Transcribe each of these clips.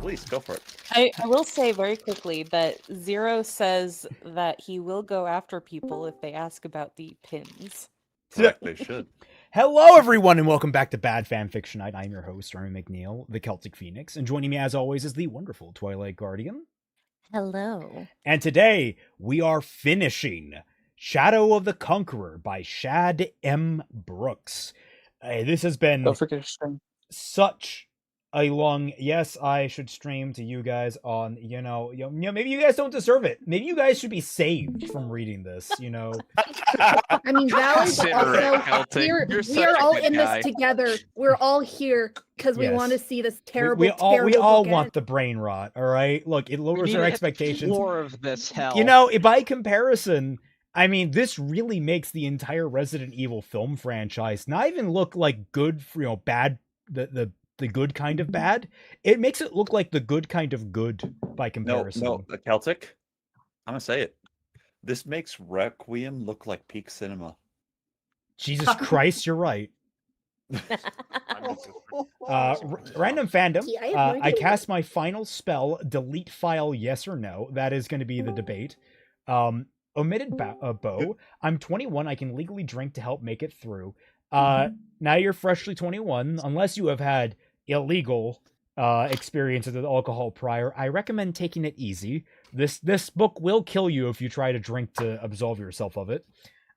please go for it. I will say very quickly that Zero says that he will go after people if they ask about the pins. Correct, they should. Hello, everyone, and welcome back to Bad Fanfiction Night. I'm your host, Remy McNeil, the Celtic Phoenix, and joining me, as always, is the wonderful Twilight Guardian. Hello. And today, we are finishing Shadow of the Conqueror by Shad Brooks. This has been Don't forget to stream. such a long... Yes, I should stream to you guys on, maybe you guys don't deserve it. Maybe you guys should be saved from reading this, I mean, Valley's Considerate, also Celtic. here. You're We such are a all good in guy. this together. We're all here because we Yes. want to see this terrible, we terrible all book want end. the brain rot, all right? Look, it lowers our expectations. More of this hell. By comparison, I mean, this really makes the entire Resident Evil film franchise not even look like good, bad, the good kind of bad. It makes it look like the good kind of good by comparison. No, the Celtic. I'm gonna say it. This makes Requiem look like peak cinema. Jesus Christ, you're right. Random fandom. Yeah, I have no I idea. cast my final spell, delete file, yes or no. That is going to be the debate. Omitted bow. I'm 21. I can legally drink to help make it through. Now you're freshly 21. Unless you have had illegal experiences with alcohol prior, I recommend taking it easy. This book will kill you if you try to drink to absolve yourself of it.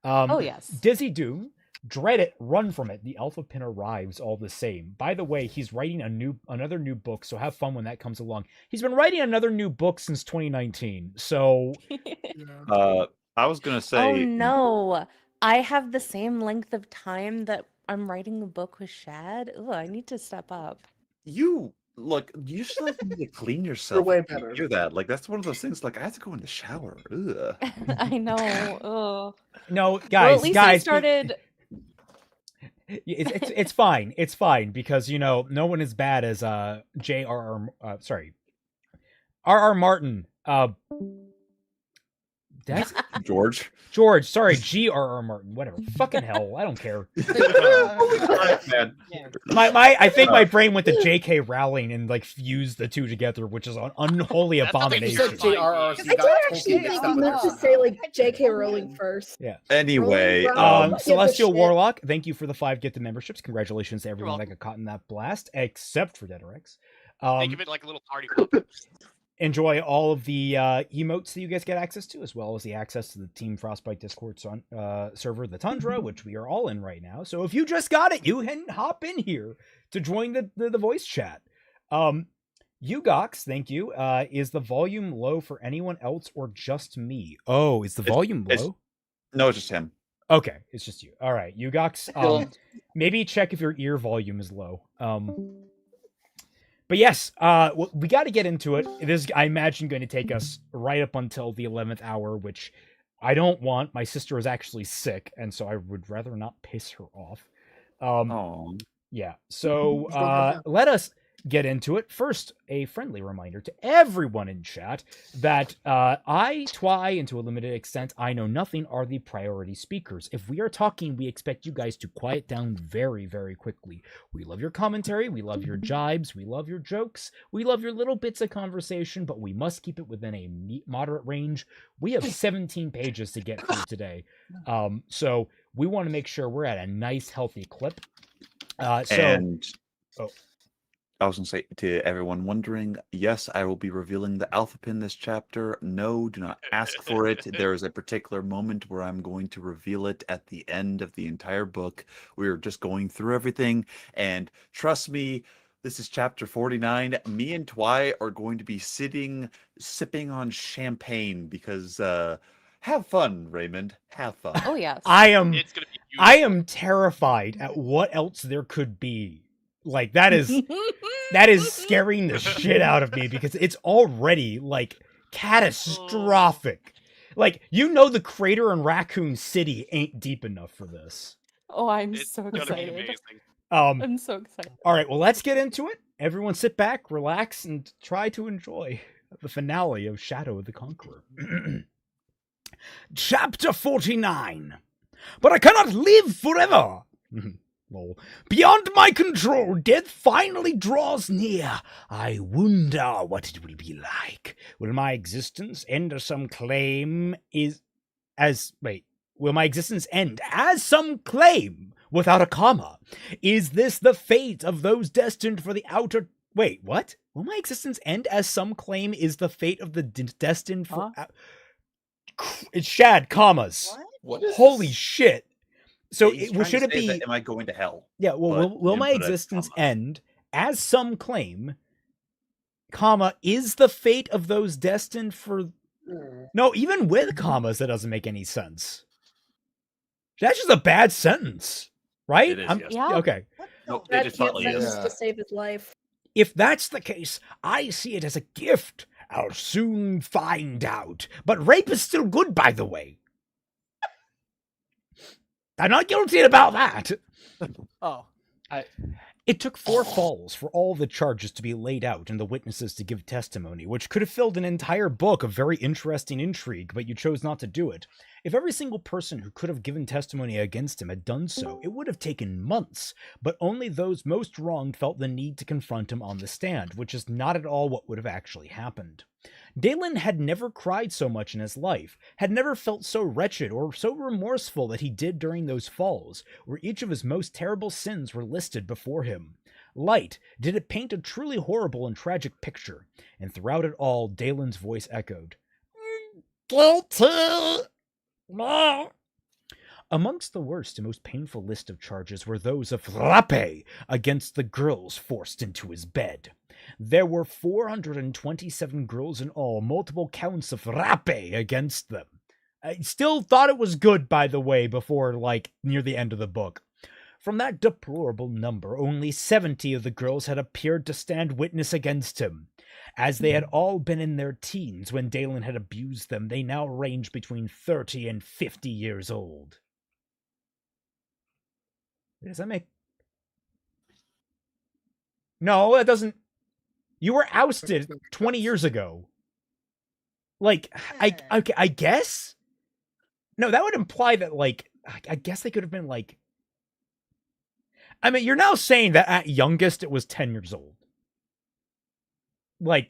Oh, yes. Dizzy Doom. Dread it, run from it. The alpha pin arrives all the same. By the way, he's writing another new book, so have fun when that comes along. He's been writing another new book since 2019, so... I was gonna say. Oh no, I have the same length of time that I'm writing the book with Shad. Ooh, I need to step up. You still need to clean yourself. way when you better. Do that. Like that's one of those things. Like I have to go in the shower. Ugh. I know. Ugh. No, Well, guys, at least I guys, started. it's fine. It's fine because no one as bad as R.R. Martin. That's George. sorry, G.R.R. Martin. Whatever. Fucking hell, I don't care. Man. I think my brain went to J.K. Rowling and fused the two together, which is an unholy You abomination. said JRR, so I you did got actually totally think mixed you up. meant to say J.K. Rowling first. Yeah. Anyway, Rolling Brown. Celestial shit. Warlock, thank you for the 5 gifted memberships. Congratulations to everyone that welcome. got caught in that blast, except for Deaderex. Think of it like a little party club. Enjoy all of the emotes that you guys get access to, as well as the access to the Team Frostbite Discord server, the Tundra, which we are all in right now. So if you just got it, you can hop in here to join the voice chat. Ugox, thank you. Is the volume low for anyone else or just me? Oh, is the volume low? no, it's just him. Okay, it's just you. All right, Ugox. Maybe check if your ear volume is low. But yes, we got to get into it. It is, I imagine, going to take us right up until the 11th hour, which I don't want. My sister is actually sick, and so I would rather not piss her off. Oh, Yeah, so let us get into it. First, a friendly reminder to everyone in chat that Twy, and to a limited extent, I Know Nothing, are the priority speakers. If we are talking, we expect you guys to quiet down very, very quickly. We love your commentary, we love your jibes, we love your jokes, we love your little bits of conversation, but we must keep it within a moderate range. We have 17 pages to get through today, so we want to make sure we're at a nice, healthy clip. I was going to say to everyone wondering, yes, I will be revealing the alpha pin this chapter. No, do not ask for it. There is a particular moment where I'm going to reveal it at the end of the entire book. We're just going through everything. And trust me, this is chapter 49. Me and Twy are going to be sipping on champagne because have fun, Raymond. Have fun. Oh yes. I am It's gonna be beautiful. I am terrified at what else there could be. That is scaring the shit out of me because it's already catastrophic. The crater in Raccoon City ain't deep enough for this. Oh, I'm It's so gonna be excited. amazing. I'm so excited. All right, well, let's get into it. Everyone sit back, relax, and try to enjoy the finale of Shadow of the Conqueror. Chapter 49. But I cannot live forever. Lol. Beyond my control, death finally draws near. I wonder what it will be like. Will my existence end as some claim will my existence end as some claim without a comma? Is this the fate of those destined for the outer... Wait, what? Will my existence end as some claim is the fate of the destined for... It's Shad, commas. What? Holy shit. So should it be... Am I going to hell? Yeah, well, will my existence end as some claim, comma, is the fate of those destined for... No, even with commas, that doesn't make any sense. That's just a bad sentence, right? It is, yes. Yeah. Okay. Nope, Brad they just can't thought, sentence to save his life. If that's the case, I see it as a gift. I'll soon find out. But rape is still good, by the way. I'm not guilty about that. Oh. It took 4 falls for all the charges to be laid out and the witnesses to give testimony, which could have filled an entire book of very interesting intrigue, but you chose not to do it. If every single person who could have given testimony against him had done so, it would have taken months, but only those most wronged felt the need to confront him on the stand, which is not at all what would have actually happened. Dalen had never cried so much in his life, had never felt so wretched or so remorseful that he did during those falls, where each of his most terrible sins were listed before him. Light, did it paint a truly horrible and tragic picture, and throughout it all, Dalen's voice echoed, "Guilty!" Amongst the worst and most painful list of charges were those of rape against the girls forced into his bed. There were 427 girls in all, multiple counts of rape against them. I still thought it was good, by the way, before, near the end of the book. From that deplorable number, only 70 of the girls had appeared to stand witness against him. As they had all been in their teens when Dalen had abused them, they now ranged between 30 and 50 years old. Does that make... No, that doesn't... You were ousted 20 years ago. I guess? No, that would imply that, I guess they could have been, I mean, you're now saying that at youngest it was 10 years old.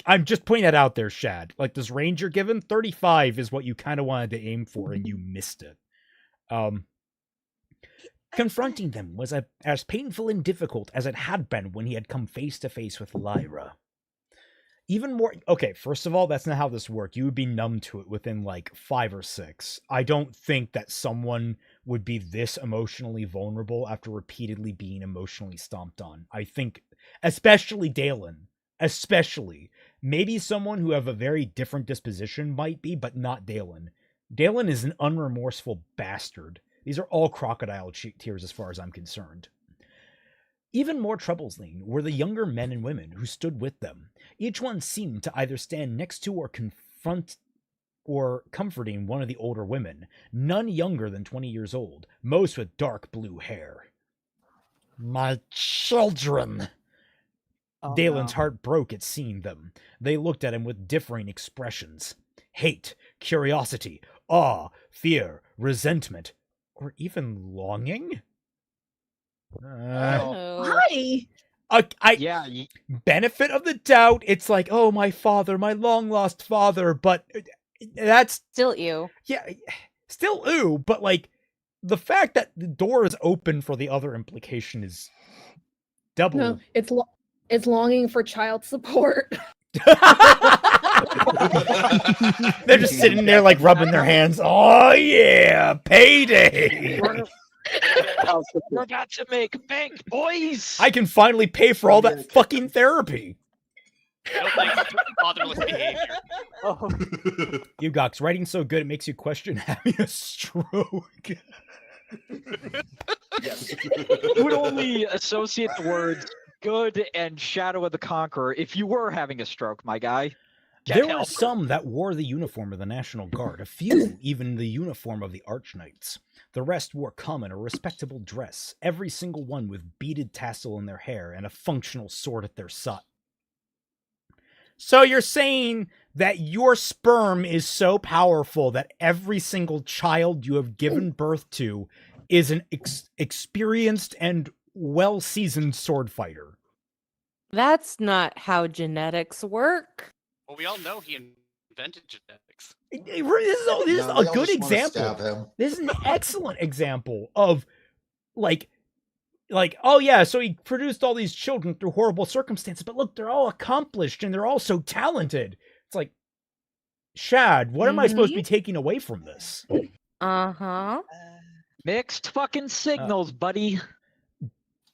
I'm just putting that out there, Shad. This range you're given, 35 is what you kind of wanted to aim for, and you missed it. Confronting them was as painful and difficult as it had been when he had come face to face with Lyra. Even more... Okay, first of all, that's not how this worked. You would be numb to it within, 5 or 6. I don't think that someone would be this emotionally vulnerable after repeatedly being emotionally stomped on. I think, especially Dalen, maybe someone who have a very different disposition might be, but not Dalen. Dalen is an unremorseful bastard. These are all crocodile tears as far as I'm concerned. Even more troublesome were the younger men and women who stood with them. Each one seemed to either stand next to or confront or comforting one of the older women, none younger than 20 years old, most with dark blue hair. My children! Dalen's heart broke at seeing them. They looked at him with differing expressions. Hate, curiosity, awe, fear, resentment, or even longing? Why? Benefit of the doubt, it's oh, my father, my long-lost father, but that's... Still ew. Yeah, still ew, but, the fact that the door is open for the other implication is double. No, it's longing for child support. They're just sitting there, rubbing their hands. Oh, yeah, payday! We're about to make bank, boys! I can finally pay for all that fucking therapy. I don't think fatherless behavior. Oh. Ugox, writing so good it makes you question having a stroke. Yes. You would only associate the words good and Shadow of the Conqueror if you were having a stroke, my guy. There were some that wore the uniform of the National Guard, a few even the uniform of the Archknights. The rest wore common or respectable dress, every single one with beaded tassel in their hair and a functional sword at their side. So you're saying that your sperm is so powerful that every single child you have given birth to is an experienced and well-seasoned sword fighter. That's not how genetics work. Well, we all know he invented genetics. This is No, a they all good just wanna example. stab him. This is an excellent example of like, oh yeah, so he produced all these children through horrible circumstances, but look, they're all accomplished and they're all so talented. It's like, Shad, what am I supposed to be taking away from this? Uh-huh. Mixed fucking signals, buddy.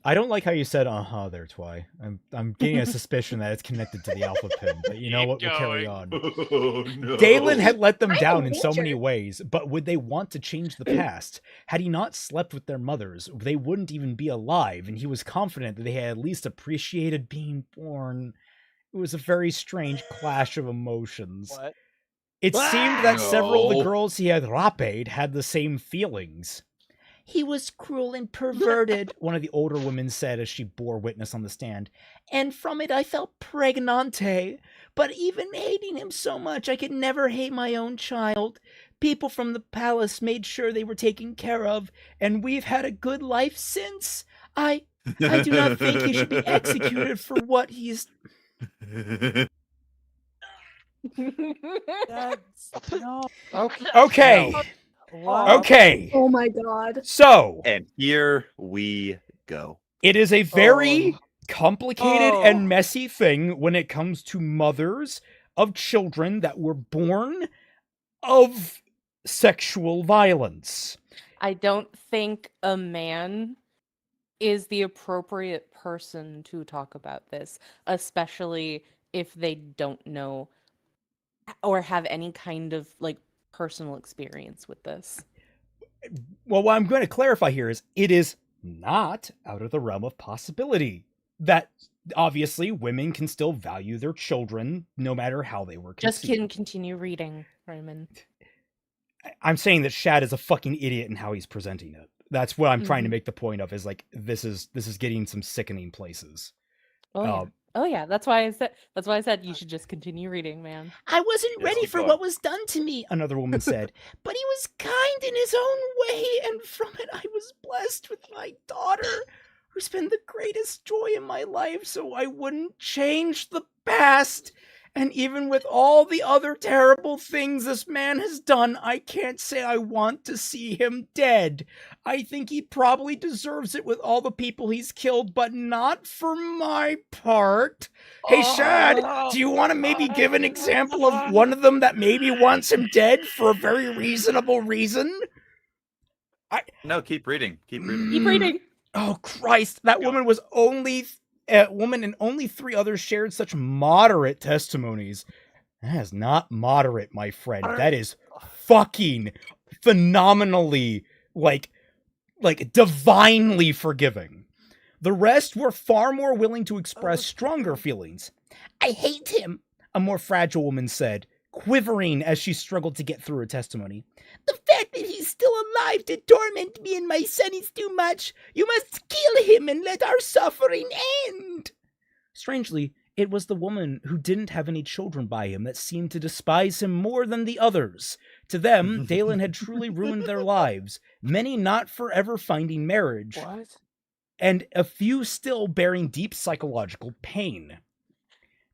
I don't like how you said there, Twy. I'm getting a suspicion that it's connected to the alpha pin, but you know Keep what? We'll carry going. on. Oh, no. Dalen had let them I'm down a in so many major. ways, but would they want to change the past? Had he not slept with their mothers, they wouldn't even be alive, and he was confident that they had at least appreciated being born. It was a very strange clash of emotions. What? It seemed that several of the No. girls he had raped had the same feelings. He was cruel and perverted, one of the older women said as she bore witness on the stand. And from it I felt pregnante. But even hating him so much, I could never hate my own child. People from the palace made sure they were taken care of, and we've had a good life since. I do not think he should be executed for what he's... Okay. Okay. Oh my god. So, And here we go. it is a very complicated and messy thing when it comes to mothers of children that were born of sexual violence. I don't think a man is the appropriate person to talk about this, especially if they don't know or have any kind of like personal experience with this. Well, what I'm going to clarify here is it is not out of the realm of possibility that obviously women can still value their children no matter how they were Just conceived. continue reading, Raymond. I'm saying that Shad is a fucking idiot in how he's presenting it. That's what I'm trying to Mhm. make the point of, is like this is getting some sickening places. Oh yeah. Oh yeah, that's why I said you should just continue reading, man. I wasn't Yes, ready keep for going. what was done to me, another woman said. But he was kind in his own way, and from it I was blessed with my daughter, who's been the greatest joy in my life, so I wouldn't change the past. And even with all the other terrible things this man has done, I can't say I want to see him dead. I think he probably deserves it with all the people he's killed, but not for my part. Hey, Shad, do you want to maybe give an example of one of them that maybe wants him dead for a very reasonable reason? No, keep reading. Keep reading. Keep reading. Oh, Christ. That woman was only a woman, and only 3 others shared such moderate testimonies. That is not moderate, my friend. That is fucking phenomenally, like divinely forgiving. The rest were far more willing to express stronger feelings. I hate him, a more fragile woman said, quivering as she struggled to get through her testimony. The fact that he's still alive to torment me and my son is too much. You must kill him and let our suffering end. Strangely, it was the woman who didn't have any children by him that seemed to despise him more than the others. To them, Dalen had truly ruined their lives, many not forever finding marriage, and a few still bearing deep psychological pain.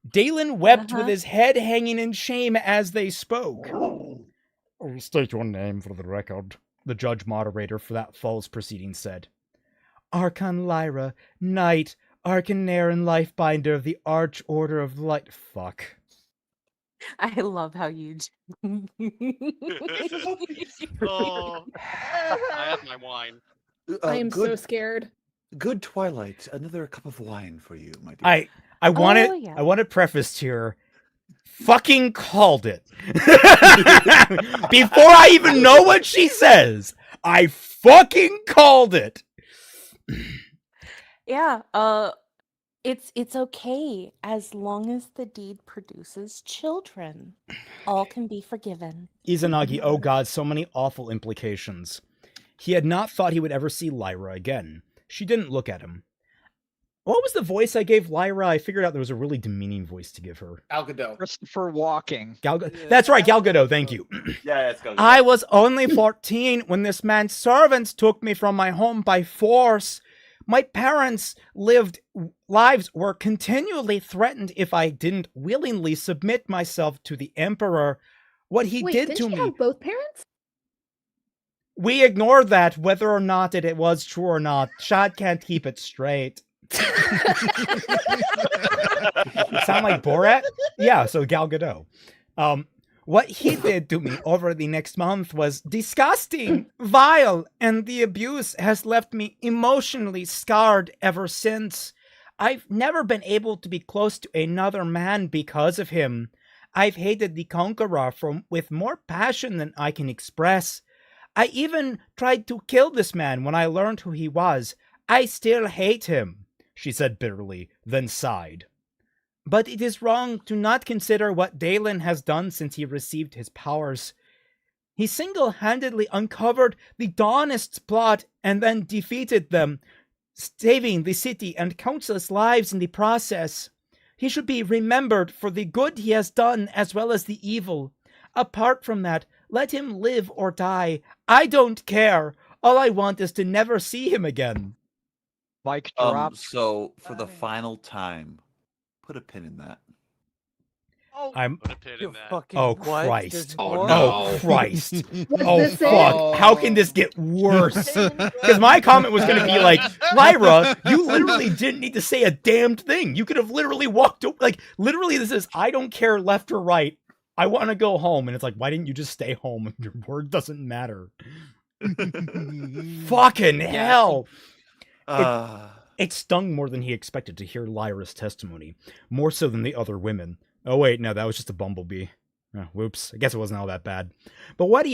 Dalen wept with his head hanging in shame as they spoke. State your name for the record, the judge moderator for that fall's proceeding said. Archon Lyra, Knight, Arcaner and Lifebinder of the Arch Order of Light. Fuck. I love how you Oh, I have my wine. I am so good, scared. good Twilight. Another cup of wine for you, my dear. I want it. yeah. I want it prefaced here. Fucking called it. Before I even know what she says, I fucking called it. Yeah, it's okay as long as the deed produces children. All can be forgiven. Izanagi, oh god, so many awful implications. He had not thought he would ever see Lyra again. She didn't look at him. What was the voice I gave Lyra? I figured out there was a really demeaning voice to give her. Gal Gadot. Christopher Walking. That's right, Gal Gadot, thank you. Yeah, let's go. I was only 14 when this man's servants took me from my home by force. My parents' lives were continually threatened if I didn't willingly submit myself to the Emperor. What he Wait, did didn't to she me, have both parents? we ignore that, whether or not it was true or not. Shad can't keep it straight. Sound like Borat? Yeah, so Gal Gadot. What he did to me over the next month was disgusting, vile, and the abuse has left me emotionally scarred ever since. I've never been able to be close to another man because of him. I've hated the Conqueror with more passion than I can express. I even tried to kill this man when I learned who he was. I still hate him, she said bitterly, then sighed. But it is wrong to not consider what Dalen has done since he received his powers. He single-handedly uncovered the Dawnist's plot and then defeated them, saving the city and countless lives in the process. He should be remembered for the good he has done as well as the evil. Apart from that, let him live or die. I don't care. All I want is to never see him again. Mic drop. So for the final time, put a pin in that. I'm. Put a pin in that. Oh what? Christ! There's Oh, more? no. Oh Christ! Was Oh this it? fuck! How can this get worse? Because my comment was going to be like, Lyra, you literally didn't need to say a damned thing. You could have literally walked like literally. This is I don't care left or right. I want to go home, and it's like, why didn't you just stay home? Your word doesn't matter. Fucking hell! It stung more than he expected to hear Lyra's testimony, more so than the other women. Oh wait, no, that was just a bumblebee. Oh, whoops. I guess it wasn't all that bad. But what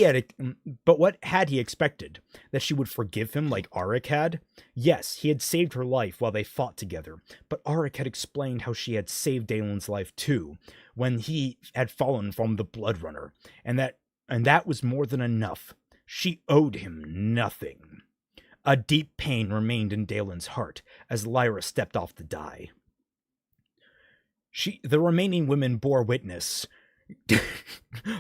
had he expected? That she would forgive him like Arik had? Yes, he had saved her life while they fought together, but Arik had explained how she had saved Dalen's life too, when he had fallen from the Bloodrunner, and that was more than enough. She owed him nothing. A deep pain remained in Dalen's heart as Lyra stepped off the die. The remaining women bore witness.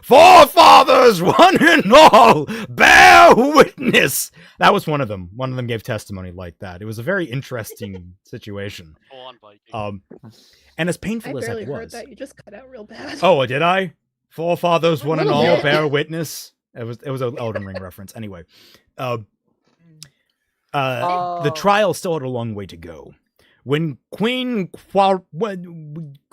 Forefathers, one and all, bear witness! That was one of them. One of them gave testimony like that. It was a very interesting situation. Full on Viking. And as I painful as barely that heard was. that. You just cut out real bad. Oh, did I? Forefathers, one and Little all, bit. bear witness. It was an Elden Ring reference. Anyway, the trial still had a long way to go. When Queen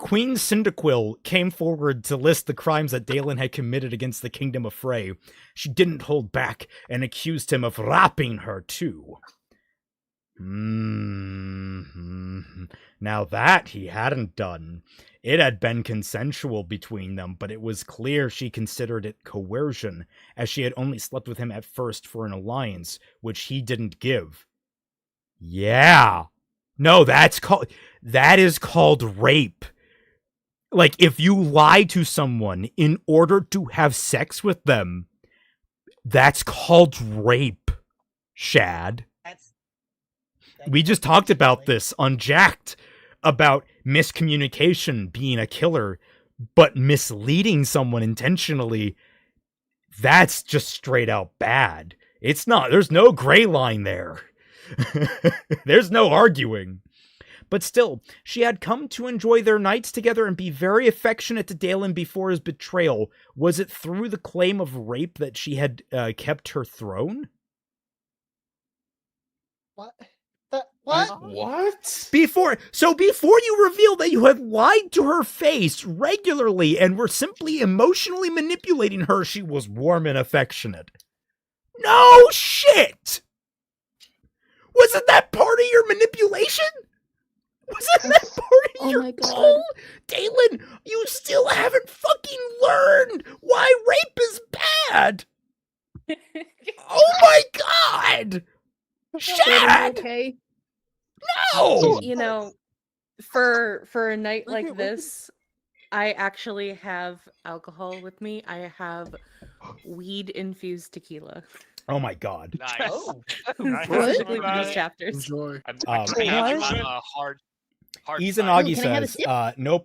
Cyndaquil came forward to list the crimes that Dalen had committed against the Kingdom of Frey, she didn't hold back and accused him of raping her too. Now that he hadn't done. It had been consensual between them, but it was clear she considered it coercion, as she had only slept with him at first for an alliance, which he didn't give. Yeah. No, that is called rape. Like, if you lie to someone in order to have sex with them, that's called rape, Shad. We just talked about this on Jacked, about miscommunication being a killer, but misleading someone intentionally, that's just straight out bad. It's not, there's no gray line there. There's no arguing. But still, she had come to enjoy their nights together and be very affectionate to Dalen before his betrayal. Was it through the claim of rape that she had kept her throne? What? What? What? Before you reveal that you had lied to her face regularly and were simply emotionally manipulating her, she was warm and affectionate. No shit! Wasn't that part of your manipulation? Wasn't that part of your my God. goal? Dalen, you still haven't fucking learned why rape is bad! Oh my god! Shad! Okay. No! You know, for a night like this, I actually have alcohol with me. I have weed infused tequila. Oh my god. Nice. Specifically for these Nice. chapters. Enjoy. I can imagine What? a hard Izanagi Can I have a says, sip?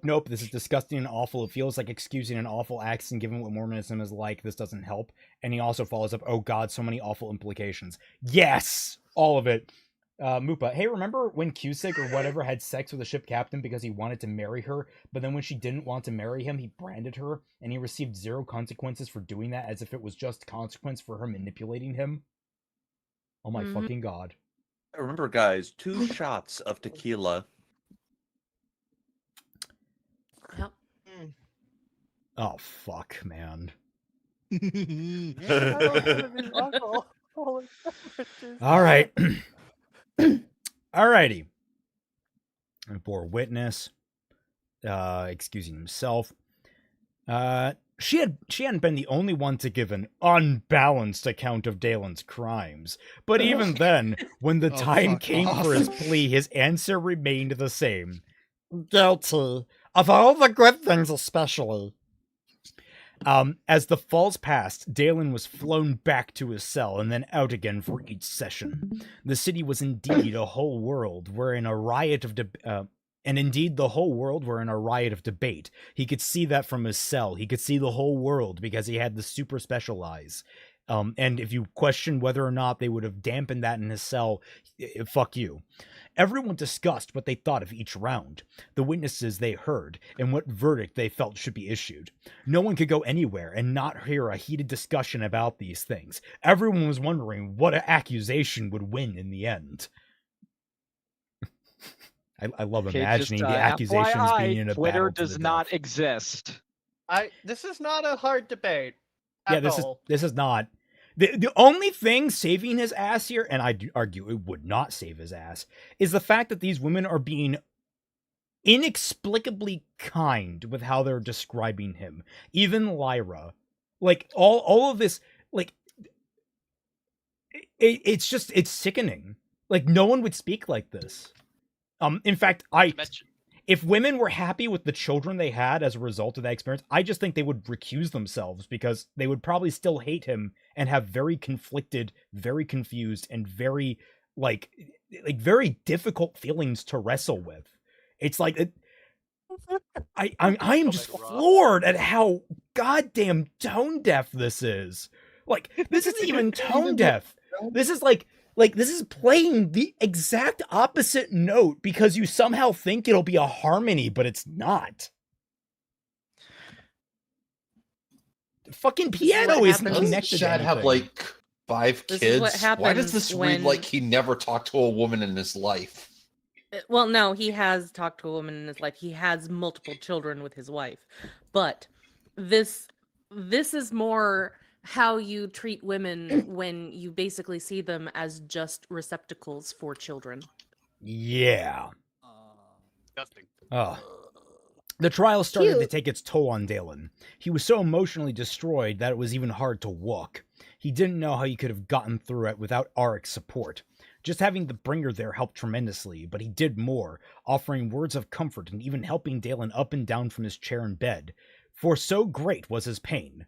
nope, this is disgusting and awful. It feels like excusing an awful act, and given what Mormonism is like, this doesn't help. And he also follows up, oh god, so many awful implications. Yes! All of it. Mupa, hey, remember when Cusick or whatever had sex with the ship captain because he wanted to marry her, but then when she didn't want to marry him, he branded her, and he received 0 consequences for doing that, as if it was just consequence for her manipulating him? Oh my fucking god. Remember, guys, 2 shots of tequila. Yep. Oh, fuck, man. Alright. Alrighty. And bore witness, excusing himself. She hadn't been the only one to give an unbalanced account of Dalen's crimes. But even then, when the time came for his plea, his answer remained the same. Guilty. Of all the good things especially. As the falls passed, Dalen was flown back to his cell and then out again for each session. The city was indeed a whole world wherein a riot of and indeed the whole world were in a riot of debate. He could see that from his cell. He could see the whole world because he had the super special eyes. And if you question whether or not they would have dampened that in his cell, fuck you. Everyone discussed what they thought of each round, the witnesses they heard, and what verdict they felt should be issued. No one could go anywhere and not hear a heated discussion about these things. Everyone was wondering what accusation would win in the end. I love imagining the accusations FYI, being in a Twitter battle to does the not death. exist. This is not a hard debate. Yeah, At all. this is not. The only thing saving his ass here, and I'd argue it would not save his ass, is the fact that these women are being inexplicably kind with how they're describing him. Even Lyra. Like, all of this, like, it's sickening. Like, no one would speak like this. In fact, if women were happy with the children they had as a result of that experience, I just think they would recuse themselves because they would probably still hate him and have very conflicted, very confused, and very like very difficult feelings to wrestle with. It's like I am just floored at how goddamn tone deaf this is. Like, this isn't even tone deaf. This is like this is playing the exact opposite note because you somehow think it'll be a harmony, but it's not. The fucking piano isn't happens- connected to Shad have anything. like 5 This is what kids? Why does happens this when- read like he never talked to a woman in his life? Well, no, he has talked to a woman in his life. He has multiple children with his wife. But this is more how you treat women when you basically see them as just receptacles for children. Yeah. Disgusting. Oh. The trial started to Cute. take its toll on Dalen. He was so emotionally destroyed that it was even hard to walk. He didn't know how he could have gotten through it without Arik's support. Just having the bringer there helped tremendously, but he did more, offering words of comfort and even helping Dalen up and down from his chair in bed, for so great was his pain.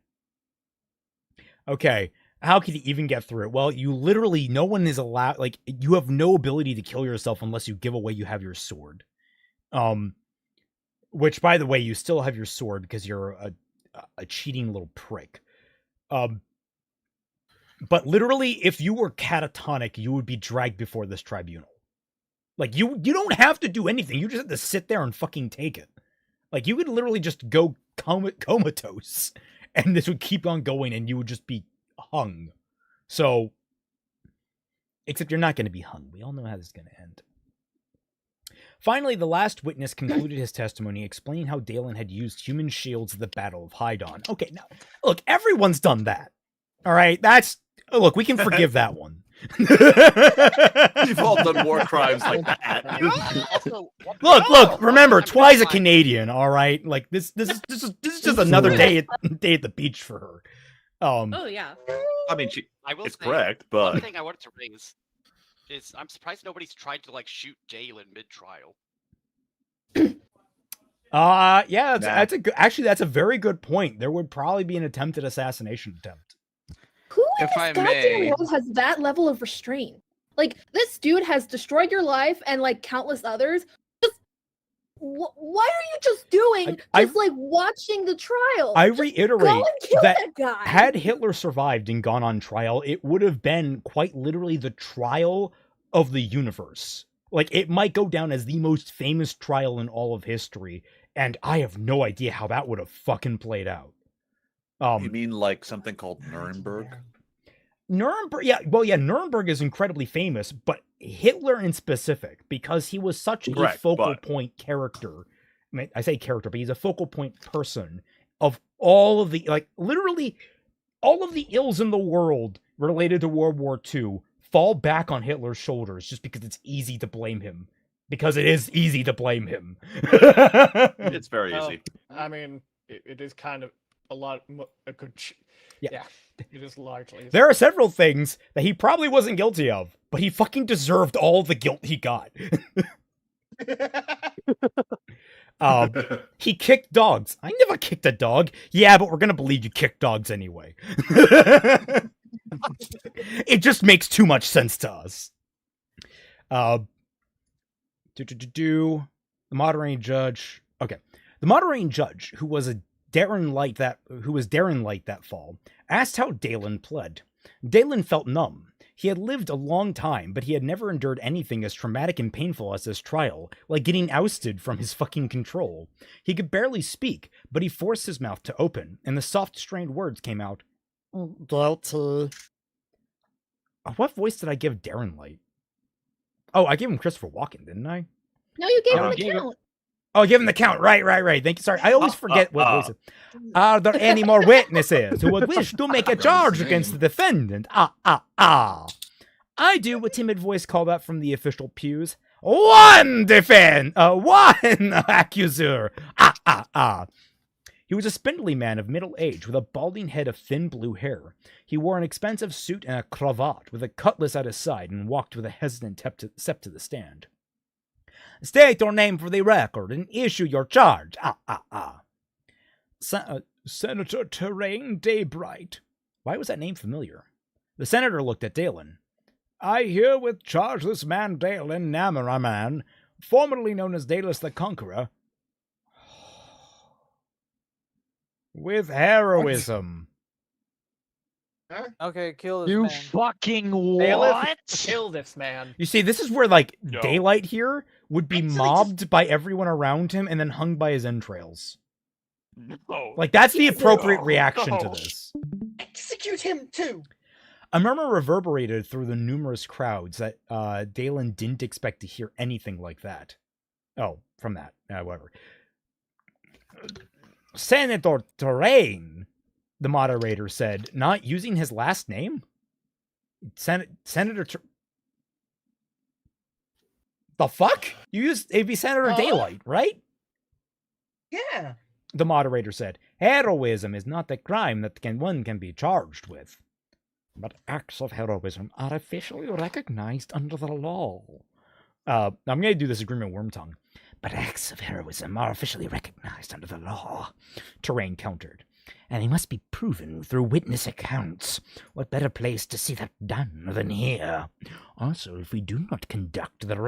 Okay, how could he even get through it? Well, you literally, no one is allowed, like, you have no ability to kill yourself unless you give away you have your sword. Which, by the way, you still have your sword because you're a cheating little prick. But literally, if you were catatonic, you would be dragged before this tribunal. Like, you don't have to do anything. You just have to sit there and fucking take it. Like, you could literally just go comatose, and this would keep on going, and you would just be hung. So, except you're not going to be hung. We all know how this is going to end. Finally, the last witness concluded his testimony, explaining how Dalen had used human shields at the Battle of Hydon. Okay, now, look, everyone's done that. All right, look, we can forgive that one. We've all done war crimes like that. Look, remember, Twi's a Canadian, all right? Like, this is just another day at the beach for her. Oh, yeah. I mean, I will it's say, correct, one but thing I wanted to raise is I'm surprised nobody's tried to like shoot Dalen mid-trial. Yeah, that's a good, actually, that's a very good point. There would probably be an attempted assassination attempt. Who in If this I goddamn may- world has that level of restraint? Like, this dude has destroyed your life and like countless others. Just what are you just doing? Just like watching the trial. I Just reiterate go and kill that that guy. had Hitler survived and gone on trial, it would have been quite literally the trial of the universe. Like, it might go down as the most famous trial in all of history, and I have no idea how that would have fucking played out. You mean like something called Nuremberg? Nuremberg, yeah, well, yeah, Nuremberg is incredibly famous, but Hitler in specific, because he was such a focal point character. I mean, I say character, but he's a focal point person of all of the, like, literally all of the ills in the world related to World War II fall back on Hitler's shoulders just because it's easy to blame him. Because it is easy to blame him. It's very easy. I mean, it is kind of a lot. Yeah, it is largely. There are several things that he probably wasn't guilty of, but he fucking deserved all the guilt he got. He kicked dogs. I never kicked a dog. Yeah, but we're gonna believe you kicked dogs anyway. It just makes too much sense to us. The moderating judge. Okay, the moderating judge, who was Darren Light that fall, asked how Dalen pled. Dalen felt numb. He had lived a long time, but he had never endured anything as traumatic and painful as this trial, like getting ousted from his fucking control. He could barely speak, but he forced his mouth to open, and the soft, strained words came out. Guilty. What voice did I give Darren Light? Oh, I gave him Christopher Walken, didn't I? No, you gave him the count. Oh, give him the count. Right. Thank you. Sorry, I always forget what voice it. Are there any more witnesses who would wish to make a charge against the defendant? I do, a timid voice called out from the official pews. One accuser. He was a spindly man of middle age with a balding head of thin blue hair. He wore an expensive suit and a cravat with a cutlass at his side and walked with a hesitant step to the stand. State your name for the record and issue your charge. Senator Terrain Daybright. Why was that name familiar? The senator looked at Dalen. I herewith charge this man Dalen Namaraman, formerly known as Dalus the Conqueror, with heroism. Huh? Okay, kill this You man. fucking Bailiff, what? kill this man. You see, this is where, like, No. Daylight here would be mobbed by everyone around him and then hung by his entrails. No. Like, that's the appropriate reaction to this. Execute him too. A murmur reverberated through the numerous crowds that Dalen didn't expect to hear anything like that. Oh, from that, whatever. Senator Terrain, the moderator said, not using his last name? Senator The fuck? It'd be Senator Daylight, right? Yeah. The moderator said, heroism is not a crime that one can be charged with. But acts of heroism are officially recognized under the law. I'm going to do this agreement worm tongue. But acts of heroism are officially recognized under the law, Terrain countered. And they must be proven through witness accounts. What better place to see that done than here? Also, if we do not conduct the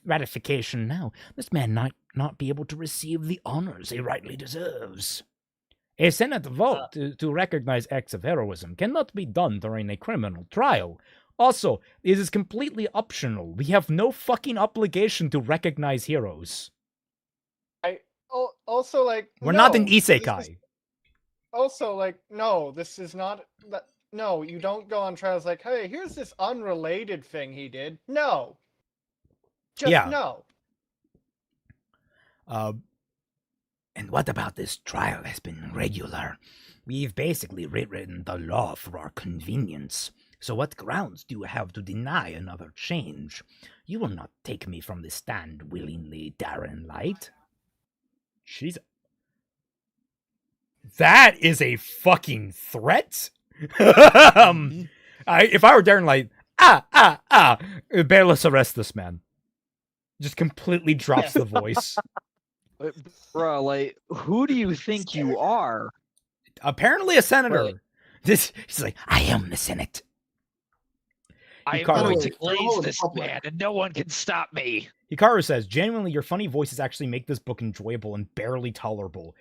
ratification now, this man might not be able to receive the honors he rightly deserves. A Senate vote to recognize acts of heroism cannot be done during a criminal trial. Also, it is completely optional. We have no fucking obligation to recognize heroes. Also, like, We're not an isekai. Also, like, no, this is not. No, you don't go on trials like, hey, here's this unrelated thing he did. No. Just no. And what about this trial has been regular? We've basically rewritten the law for our convenience. So what grounds do you have to deny another change? You will not take me from the stand willingly, Darren Light. Jeez. That is a fucking threat? If I were Darren Light, Bayless, arrest this man. Just completely drops the voice. Bro, like, who do you think you are? Apparently a senator. He's like, I am the Senate. I am Hikaru. going to glaze this man, and no one can stop me. Hikaru says, genuinely, your funny voices actually make this book enjoyable and barely tolerable.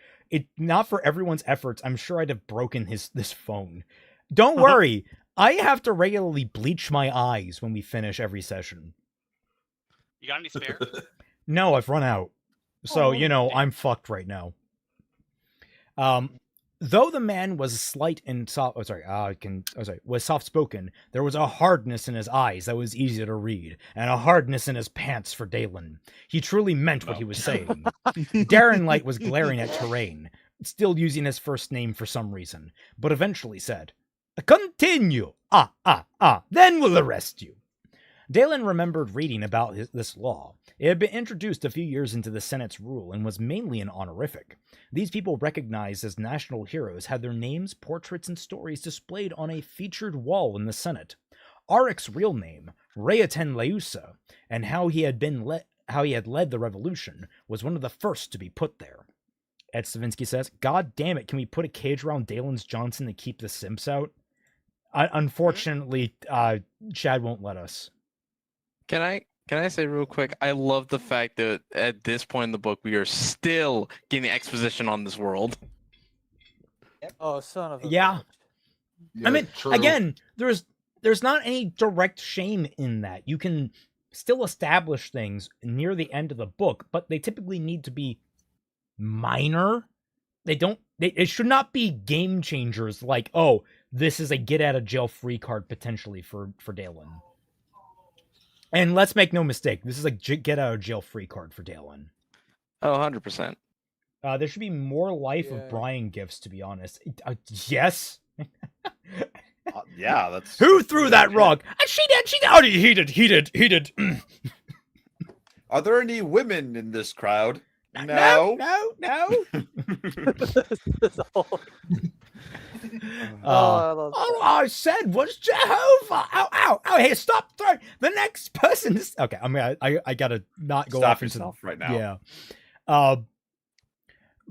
Not for everyone's efforts, I'm sure I'd have broken this phone. Don't worry, I have to regularly bleach my eyes when we finish every session. You got any spare? No, I've run out. So, Oh. I'm fucked right now. Though the man was slight and was soft-spoken, there was a hardness in his eyes that was easy to read, and a hardness in his pants for Dalen. He truly meant what he was saying. Darren Light was glaring at Terrain, still using his first name for some reason, but eventually said, "Continue! Then we'll arrest you." Dalen remembered reading about this law. It had been introduced a few years into the Senate's rule and was mainly an honorific. These people recognized as national heroes had their names, portraits, and stories displayed on a featured wall in the Senate. Arik's real name, Rayaten Leusa, and how he had led the revolution, was one of the first to be put there. Ed Stavinsky says, "God damn it, can we put a cage around Dalen's Johnson to keep the simps out?" Unfortunately, Shad won't let us. Can I say real quick? I love the fact that at this point in the book, we are still getting exposition on this world. Oh, son of a Yeah. bitch. I mean, true. again, there's not any direct shame in that. You can still establish things near the end of the book, but they typically need to be minor. It should not be game changers like, oh, this is a get out of jail free card potentially for Dalen. And let's make no mistake, this is a get out of jail free card for Dalen. Oh, 100%. There should be more Life of Brian gifts, to be honest. Yes? Yeah, that's... Who threw that rug? She did! Oh, he did! Are there any women in this crowd? No. All I said was Jehovah. Ow! Hey, stop throwing the next person. Okay, I gotta not go Stop off into yourself right now. Yeah.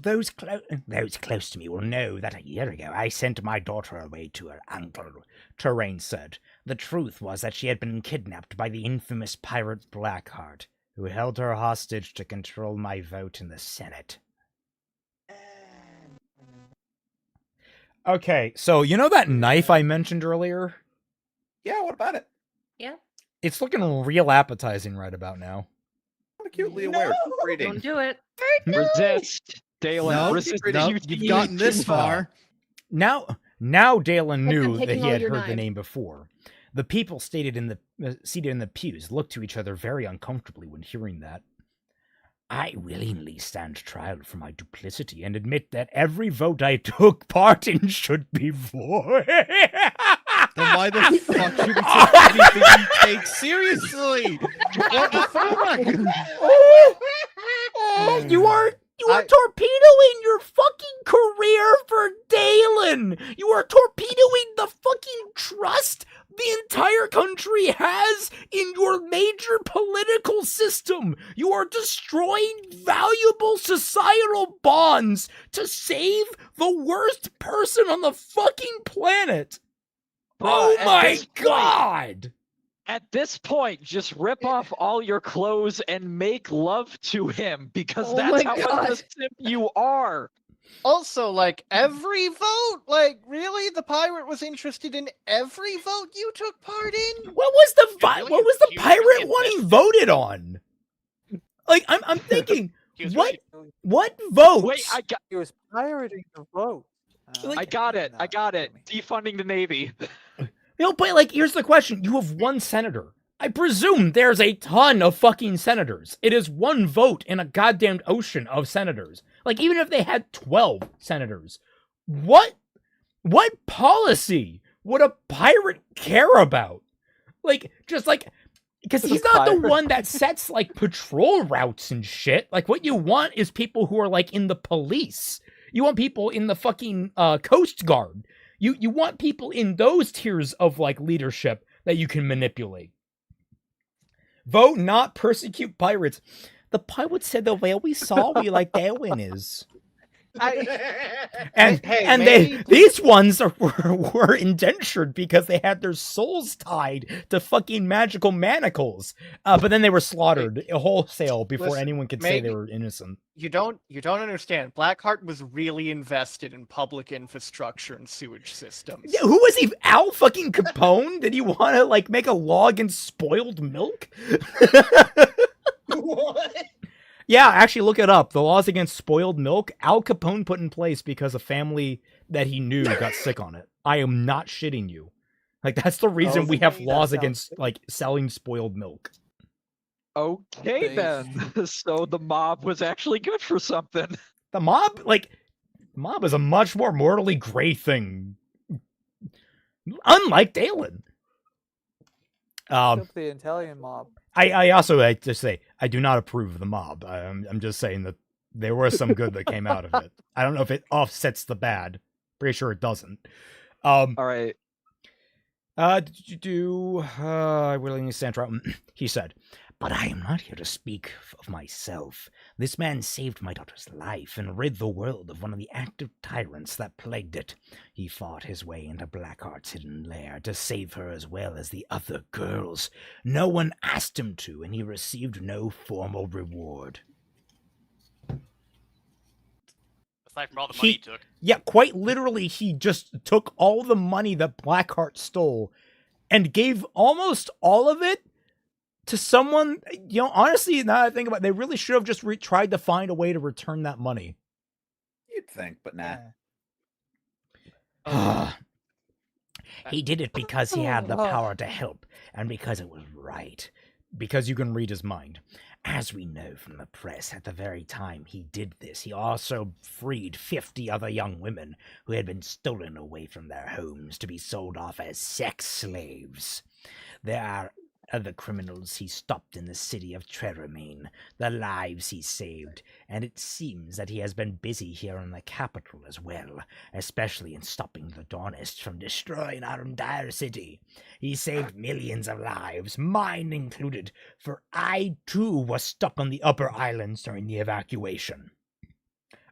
Those close to me will know that a year ago I sent my daughter away to her uncle. Terrain said. The truth was that she had been kidnapped by the infamous pirate Blackheart, who held her hostage to control my vote in the Senate. Okay, so you know that knife I mentioned earlier? Yeah, what about it? Yeah. It's looking real appetizing right about now. I'm acutely aware. Keep reading. Don't do it. Resist, Dalen. No, resist. no, you've gotten this far. Now Dalen Like, I'm knew that taking he all had your heard the knives. name before. The people seated in the pews looked to each other very uncomfortably when hearing that. I willingly stand trial for my duplicity and admit that every vote I took part in should be void. Then why the fuck should we take anything you take seriously? What the fuck? You are torpedoing your fucking career for Dalen. You are torpedoing the fucking trust the entire country has in your major political system. You are destroying valuable societal bonds to save the worst person on the fucking planet. Oh at my this point- god! At this point, just rip off all your clothes and make love to him, because Oh that's my how God. much of a simp you are. Also, like, every vote? Like, really? The pirate was interested in every vote you took part in? What was the really- what was the he was pirate really one he invested. voted on? Like I'm thinking, He was what really- what votes? Wait, He was pirating the vote. I got it. Defunding the Navy. But like, here's the question: you have one senator. I presume there's a ton of fucking senators. It is one vote in a goddamn ocean of senators. Like, even if they had 12 senators, what policy would a pirate care about? Like, just like, because he's not the pirate. one that sets like patrol routes and shit. Like, what you want is people who are like in the police. You want people in the fucking Coast Guard. You want people in those tiers of like leadership that you can manipulate. Vote not persecute pirates. The pirate said the way we saw we like Darwin is. And maybe- these ones were indentured because they had their souls tied to fucking magical manacles. But then they were slaughtered wholesale before Listen, anyone could say they maybe- were innocent. You don't understand. Blackheart was really invested in public infrastructure and sewage systems. Yeah, who was he? Al fucking Capone? Did he want to like make a log in spoiled milk? What? Yeah, actually, look it up. The laws against spoiled milk, Al Capone put in place because a family that he knew got sick on it. I am not shitting you. Like, that's the reason we have laws against, like, selling spoiled milk. Okay, then. So the mob was actually good for something. The mob, like, the mob is a much more morally gray thing. Unlike Dalen. Except the Italian mob. I also like to say I do not approve of the mob. I'm just saying that there was some good that came out of it. I don't know if it offsets the bad. Pretty sure it doesn't. All right. Did you do? I willingly sent out. He said, "But I am not here to speak of myself. This man saved my daughter's life and rid the world of one of the active tyrants that plagued it. He fought his way into Blackheart's hidden lair to save her as well as the other girls. No one asked him to, and he received no formal reward." Aside from all the money he took. Yeah, quite literally, he just took all the money that Blackheart stole and gave almost all of it to someone. You know, honestly, now that I think about it, they really should have just tried to find a way to return that money. You'd think, but nah. He did it because he had the power to help, and because it was right. Because you can read his mind. As we know from the press, at the very time he did this, he also freed 50 other young women who had been stolen away from their homes to be sold off as sex slaves. There are other criminals he stopped in the city of Treramain, the lives he saved, and it seems that he has been busy here in the capital as well, especially in stopping the Daunists from destroying our entire city. He saved millions of lives, mine included, for I too was stuck on the upper islands during the evacuation.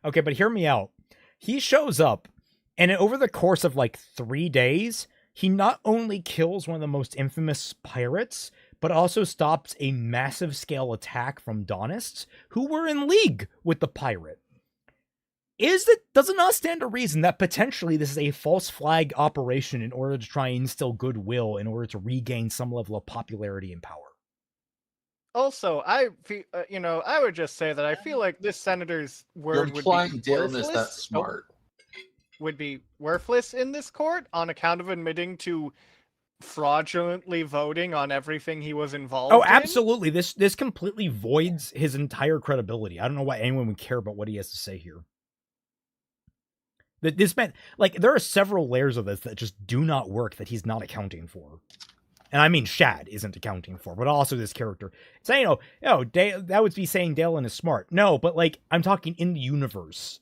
Okay, but hear me out. He shows up, and over the course of like 3 days, he not only kills one of the most infamous pirates, but also stops a massive scale attack from Daunists who were in league with the pirate. Does it not stand to reason that potentially this is a false flag operation in order to try and instill goodwill in order to regain some level of popularity and power? Also, I feel, I would just say that I feel like this senator's word would be Dalen is that worthless. smart. Would be worthless in this court on account of admitting to fraudulently voting on everything he was involved in. Oh, absolutely. This completely voids his entire credibility. I don't know why anyone would care about what he has to say here. This man, like, there are several layers of this that just do not work that he's not accounting for. And I mean, Shad isn't accounting for, but also this character. Saying, that would be saying Dalen is smart. No, but like, I'm talking in the universe.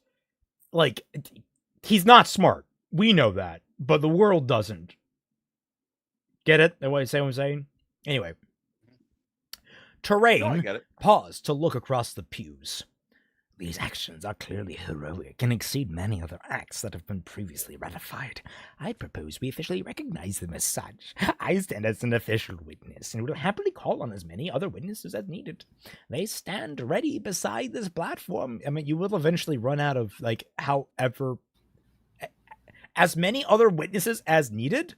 Like, he's not smart. We know that, but the world doesn't. Get it? That what I'm saying? Anyway. Terrain paused to look across the pews. These actions are clearly heroic and exceed many other acts that have been previously ratified. I propose we officially recognize them as such. I stand as an official witness and will happily call on as many other witnesses as needed. They stand ready beside this platform. I mean, you will eventually run out of, like, however... as many other witnesses as needed?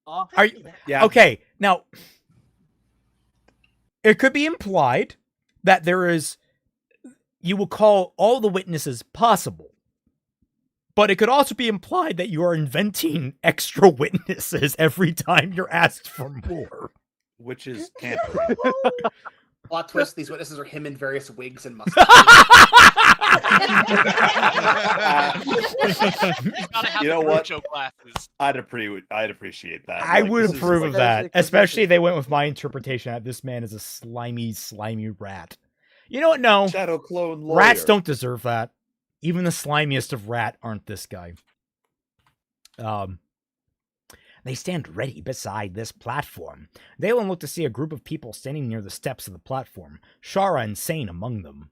Are you... Yeah. Okay, now... It could be implied that you will call all the witnesses possible. But it could also be implied that you are inventing extra witnesses every time you're asked for more. Which is tampering. Plot twist, these witnesses are him in various wigs and mustaches. You know what? I'd appreciate that. I would approve of that. Especially if they went with my interpretation that this man is a slimy rat. You know what? No. Shadow clone lawyer. Rats don't deserve that. Even the slimiest of rat aren't this guy. They stand ready beside this platform. Dalen looked to see a group of people standing near the steps of the platform, Shara and Sane among them.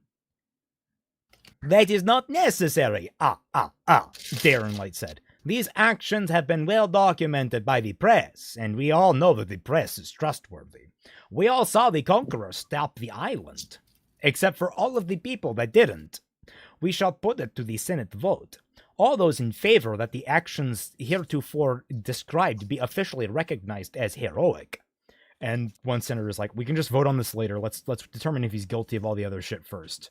That is not necessary. Darren Light said. These actions have been well documented by the press, and we all know that the press is trustworthy. We all saw the Conqueror stop the island, except for all of the people that didn't. We shall put it to the Senate vote. All those in favor that the actions heretofore described be officially recognized as heroic. And one senator is like, we can just vote on this later. Let's determine if he's guilty of all the other shit first.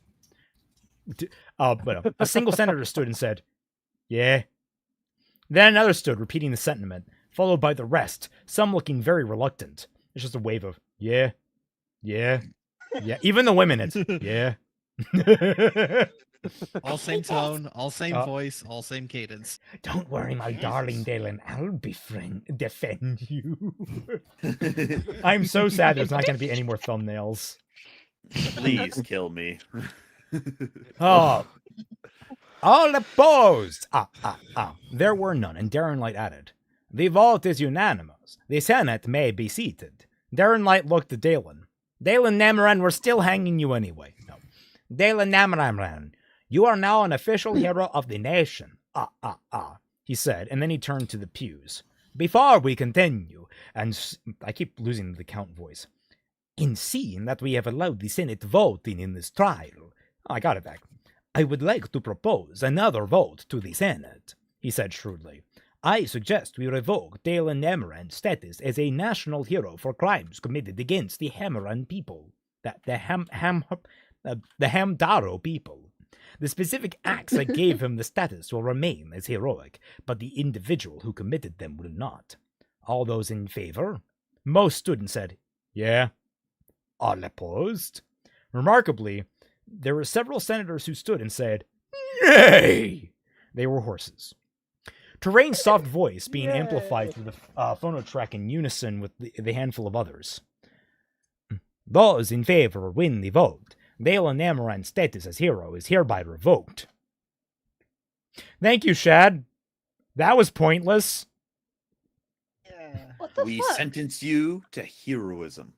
But a single senator stood and said, yeah. Then another stood, repeating the sentiment, followed by the rest, some looking very reluctant. It's just a wave of, yeah. Even the women, it's, yeah. All same tone, all same voice, all same cadence. Don't worry, my darling Dalen. I'll defend you. I'm so sad there's not going to be any more thumbnails. Please kill me. Oh. All opposed! There were none, and Darren Light added, the vote is unanimous. The Senate may be seated. Darren Light looked at Dalen. Dalen Namaran, we're still hanging you anyway. No. Dalen Namaran, you are now an official hero of the nation. He said, and then he turned to the pews. Before we continue, and I keep losing the count voice, in seeing that we have allowed the Senate voting in this trial, I got it back. I would like to propose another vote to the Senate, he said shrewdly. I suggest we revoke Dalen Namaran's status as a national hero for crimes committed against the Hamaran people. The Hamdaro people. The specific acts that gave him the status will remain as heroic, but the individual who committed them will not. All those in favor? Most stood and said, yeah. All opposed? Remarkably, there were several senators who stood and said, nay! They were horses. Terrain's soft voice being amplified through the phonotrack in unison with the handful of others. Those in favor win the vote. Dalen Namaran's status as hero is hereby revoked. Thank you, Shad. That was pointless. What the We fuck? sentence you to heroism.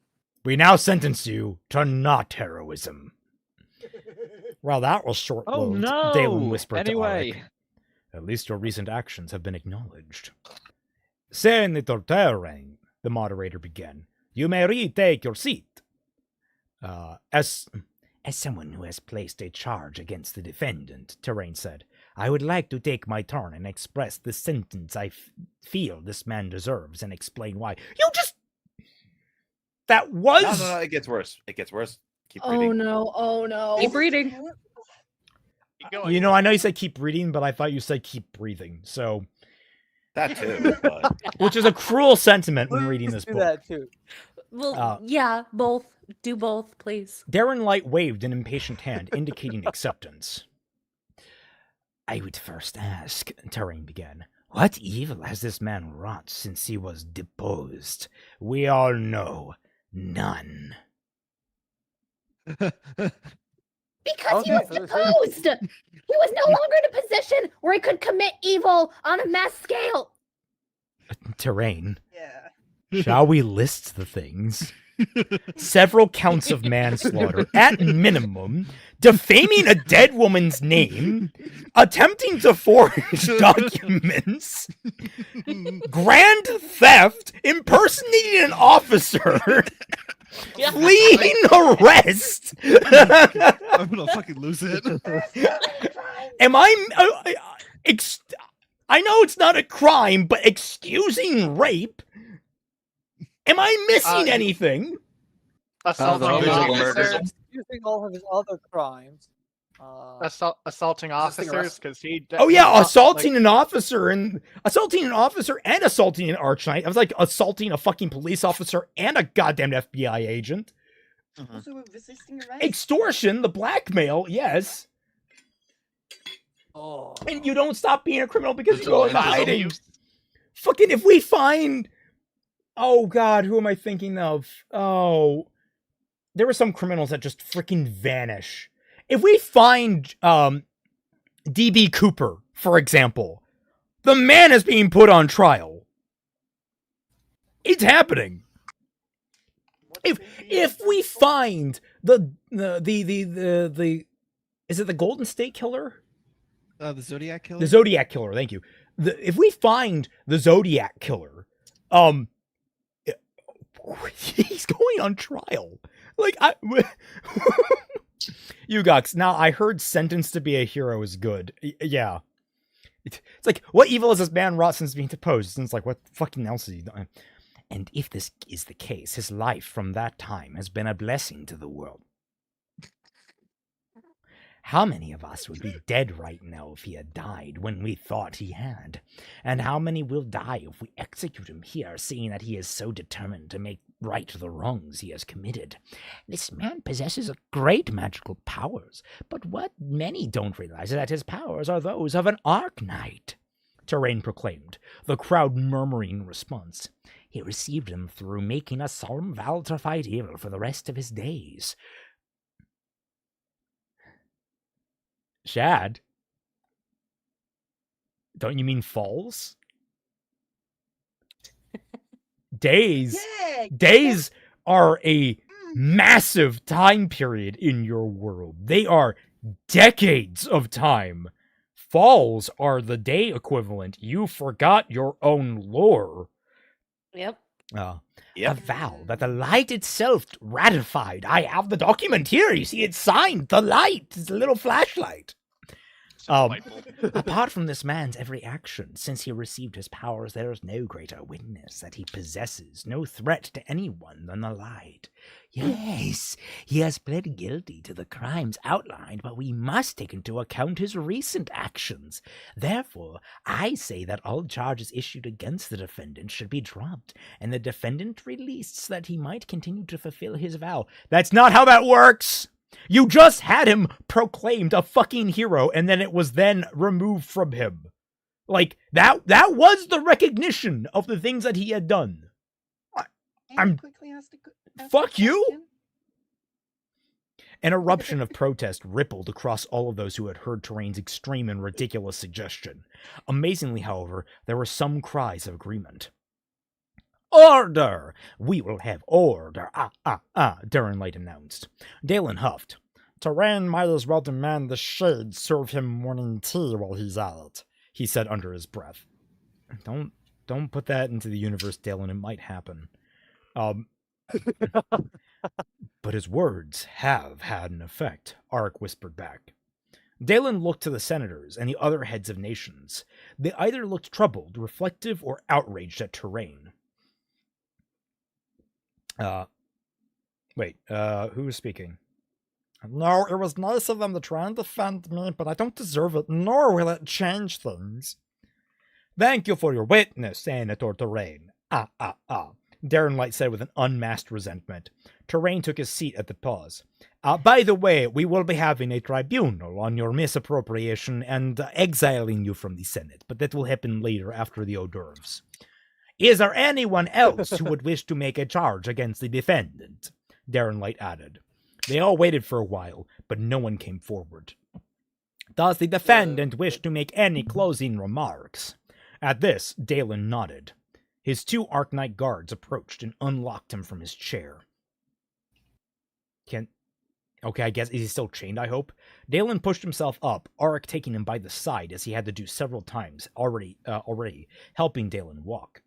We now sentence you to not heroism. Well, that was short-lived, Oh no! Dalen whispered to Anyway. Arik. At least your recent actions have been acknowledged. Senator Terrain, the moderator began, you may retake your seat. As someone who has placed a charge against the defendant, Terrain said, I would like to take my turn and express the sentence I feel this man deserves and explain why. You just... That was... No, it gets worse. It gets worse. Keep Oh reading. no, oh no. Keep reading. Keep going. You know, I know you said keep reading, but I thought you said keep breathing, so... That too, but... Which is a cruel sentiment when reading this do book. that too. Well, yeah, both. Do both, please. Darren Light waved an impatient hand, indicating acceptance. I would first ask, Terrain began, what evil has this man wrought since he was deposed? We all know, none. Because he Okay, was so- deposed! He was no longer in a position where he could commit evil on a mass scale! Terrain, Yeah. shall we list the things? Several counts of manslaughter, at minimum, defaming a dead woman's name, attempting to forge documents, grand theft, impersonating an officer, fleeing arrest. I'm gonna fucking lose it. Am I... I know it's not a crime, but excusing rape? Am I missing anything? Assaulting Oh, an the officer. Using all of his other crimes. Assaulting Resisting officers arrest. because he. Oh yeah, he- assaulting an officer and assaulting an Archknight. I was like assaulting a fucking police officer and a goddamn FBI agent. Also resisting arrest. Extortion, the blackmail, yes. Oh. And you don't stop being a criminal because you go into Physical hiding. abuse. Fucking if we find... Oh god, who am I thinking of? Oh... There were some criminals that just freaking vanish. If we find DB Cooper, for example, the man is being put on trial. It's happening. If we find the is it the Golden State Killer? The Zodiac Killer? The Zodiac Killer, thank you. If we find the Zodiac Killer, he's going on trial. Like, you guys, now I heard sentenced to be a hero is good. Yeah. It's like, what evil has this man wrought since being deposed? And it's like, what fucking else has he done? And if this is the case, his life from that time has been a blessing to the world. How many of us would be dead right now if he had died when we thought he had? And how many will die if we execute him here, seeing that he is so determined to make right the wrongs he has committed? This man possesses great magical powers, but what many don't realize is that his powers are those of an Arc-Knight, Terrain proclaimed, the crowd murmuring in response. He received them through making a solemn vow to fight evil for the rest of his days. Shad? Don't you mean falls? Days? Yeah. Days are a massive time period in your world. They are decades of time. Falls are the day equivalent. You forgot your own lore. Yep. A vow that the light itself ratified. I have the document here. You see, it's signed. The light. It's a little flashlight. Apart from this man's every action, since he received his powers, there is no greater witness that he possesses no threat to anyone than the light. Yes, he has pled guilty to the crimes outlined, but we must take into account his recent actions. Therefore, I say that all charges issued against the defendant should be dropped, and the defendant released so that he might continue to fulfill his vow. That's not how that works! You just had him proclaimed a fucking hero, and then it was then removed from him. Like, that was the recognition of the things that he had done. Fuck you! An eruption of protest rippled across all of those who had heard Terrain's extreme and ridiculous suggestion. Amazingly, however, there were some cries of agreement. Order! We will have order. Darren Light announced. Dalen huffed. Terrain might as well demand the shade serve him morning tea while he's out, he said under his breath. Don't put that into the universe, Dalen. It might happen. But his words have had an effect, Arik whispered back. Dalen looked to the senators and the other heads of nations. They either looked troubled, reflective, or outraged at Terrain. Who was speaking? No, it was nice of them to try and defend me, but I don't deserve it, nor will it change things. Thank you for your witness, Senator Terrain. Darren Light said with an unmasked resentment. Terrain took his seat at the pause. By the way, we will be having a tribunal on your misappropriation and exiling you from the Senate, but that will happen later after the hors d'oeuvres. Is there anyone else who would wish to make a charge against the defendant? Darren Light added. They all waited for a while, but no one came forward. Does the defendant wish to make any closing remarks? At this, Dalen nodded. His two Arc-Knight guards approached and unlocked him from his chair. Okay, I guess, is he still chained, I hope? Dalen pushed himself up, Arik taking him by the side as he had to do several times already, helping Dalen walk.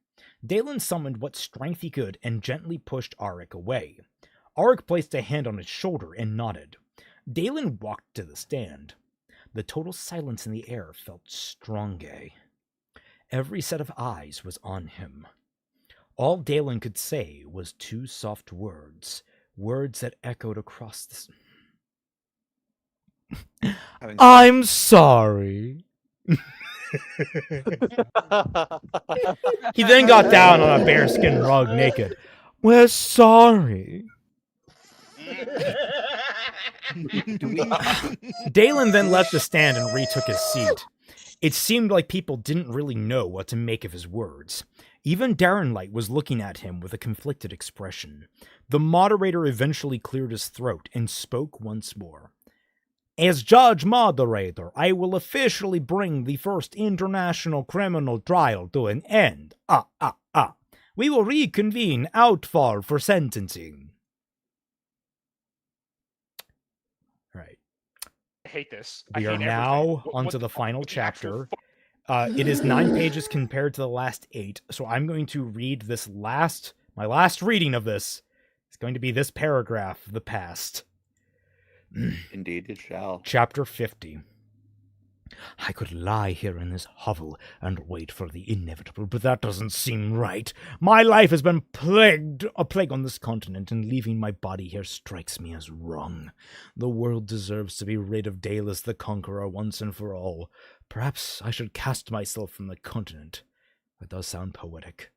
Dalen summoned what strength he could and gently pushed Arik away. Arik placed a hand on his shoulder and nodded. Dalen walked to the stand. The total silence in the air felt strong. Every set of eyes was on him. All Dalen could say was two soft words, words that echoed across the... I'm sorry. He then got down on a bearskin rug naked. We're sorry. Dalen then left the stand and retook his seat. It seemed like people didn't really know what to make of his words. Even Darren Light was looking at him with a conflicted expression. The moderator eventually cleared his throat and spoke once more. As Judge Moderator, I will officially bring the first international criminal trial to an end. We will reconvene outfall for sentencing. Right. I hate this. We are now onto the final chapter. It is 9 pages compared to the last 8, so I'm going to read this my last reading of this. It's going to be this paragraph, the past. Indeed, it shall. Chapter 50. I could lie here in this hovel and wait for the inevitable, but that doesn't seem right. My life has been a plague on this continent, and leaving my body here strikes me as wrong. The world deserves to be rid of Dalus the Conqueror once and for all. Perhaps I should cast myself from the continent. That does sound poetic.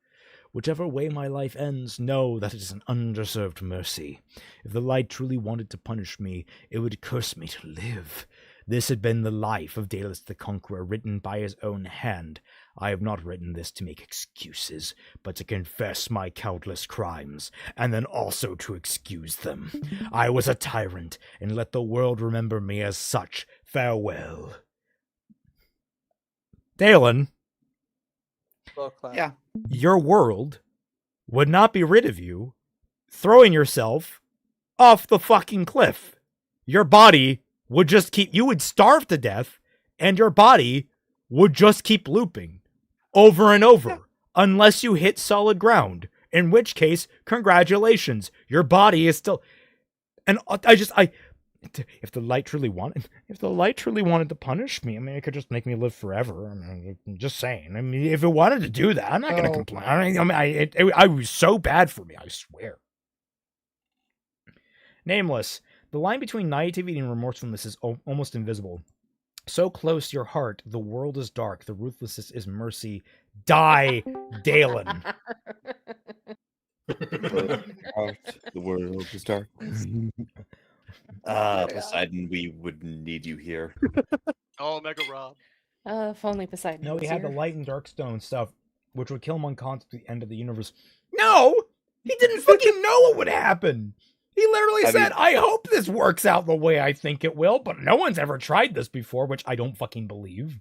Whichever way my life ends, know that it is an undeserved mercy. If the light truly wanted to punish me, it would curse me to live. This had been the life of Dalus the Conqueror, written by his own hand. I have not written this to make excuses, but to confess my countless crimes, and then also to excuse them. I was a tyrant, and let the world remember me as such. Farewell. Dalen. Yeah. Your world would not be rid of you throwing yourself off the fucking cliff. Your body would just you would starve to death, and your body would just keep looping over and over unless you hit solid ground, in which case, congratulations, your body is still... And if the light truly wanted to punish me, I mean, it could just make me live forever. I mean, I'm just saying. I mean, if it wanted to do that, I'm not going to complain. I mean, it was so bad for me, I swear. Nameless. The line between naivety and remorsefulness is almost invisible. So close to your heart, the world is dark, the ruthlessness is mercy. Die, Dalen. The world is dark. Poseidon, we would need you here. Oh, Mega Rob. If only Poseidon. No, was he had the here. light and dark stone stuff, which would kill him unconscious at the end of the universe. No! He didn't fucking know what would happen! He literally said, I hope this works out the way I think it will, but no one's ever tried this before, which I don't fucking believe.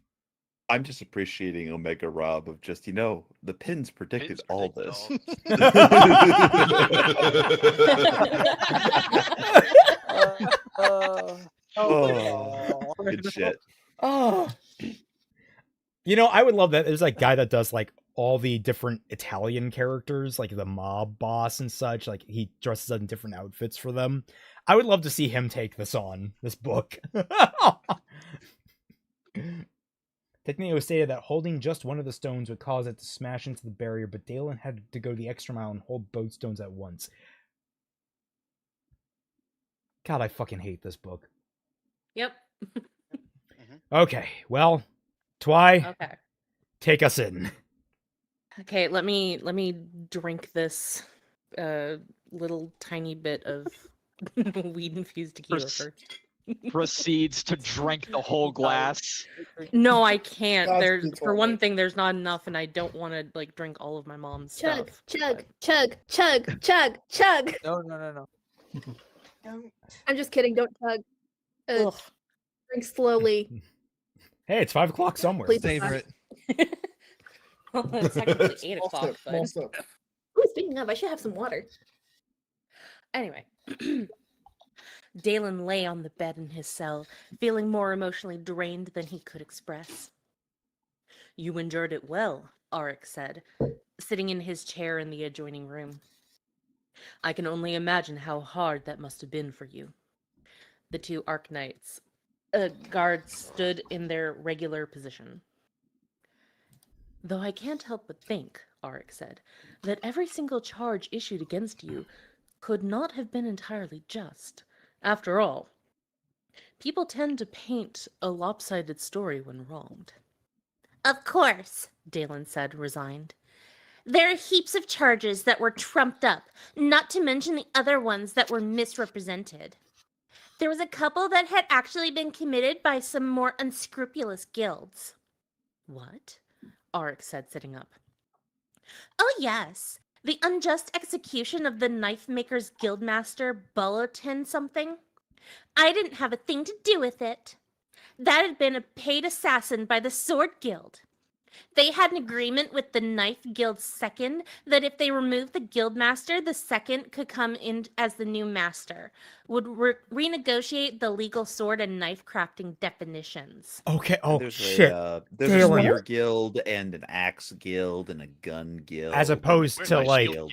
I'm just appreciating Omega Rob of just, the pins predicted all this. Good shit. Oh. I would love that. There's a guy that does like all the different Italian characters, like the mob boss and such. Like he dresses in different outfits for them. I would love to see him take this book. Technically, it was stated that holding just one of the stones would cause it to smash into the barrier, but Dalen had to go the extra mile and hold both stones at once. God, I fucking hate this book. Yep. Okay, well, Twy, Okay. take us in. Okay, let me drink this little tiny bit of weed infused tequila first. Proceeds to drink the whole glass. No, I can't. For one thing, there's not enough, and I don't want to drink all of my mom's Chug, stuff. chug, chug, chug, chug, chug. No. I'm just kidding. Don't chug. Drink slowly. Hey, it's 5 o'clock somewhere. Please Savor it. Well, it's actually 8 o'clock. But... Ooh, speaking of, I should have some water. Anyway. Dalen lay on the bed in his cell, feeling more emotionally drained than he could express. You endured it well, Arik said, sitting in his chair in the adjoining room. I can only imagine how hard that must have been for you. The two Arknights, guards, stood in their regular position. Though I can't help but think, Arik said, that every single charge issued against you could not have been entirely just. After all, people tend to paint a lopsided story when wronged. Of course, Dalen said, resigned. There are heaps of charges that were trumped up, not to mention the other ones that were misrepresented. There was a couple that had actually been committed by some more unscrupulous guilds. What? Arik said, sitting up. Oh, yes. The unjust execution of the knife maker's guildmaster, Bulletin something. I didn't have a thing to do with it. That had been a paid assassin by the Sword Guild. They had an agreement with the Knife Guild's second that if they removed the guildmaster, the second could come in as the new master, would renegotiate the legal sword and knife crafting definitions. Okay, There's a spear guild and an axe guild and a gun guild. As opposed to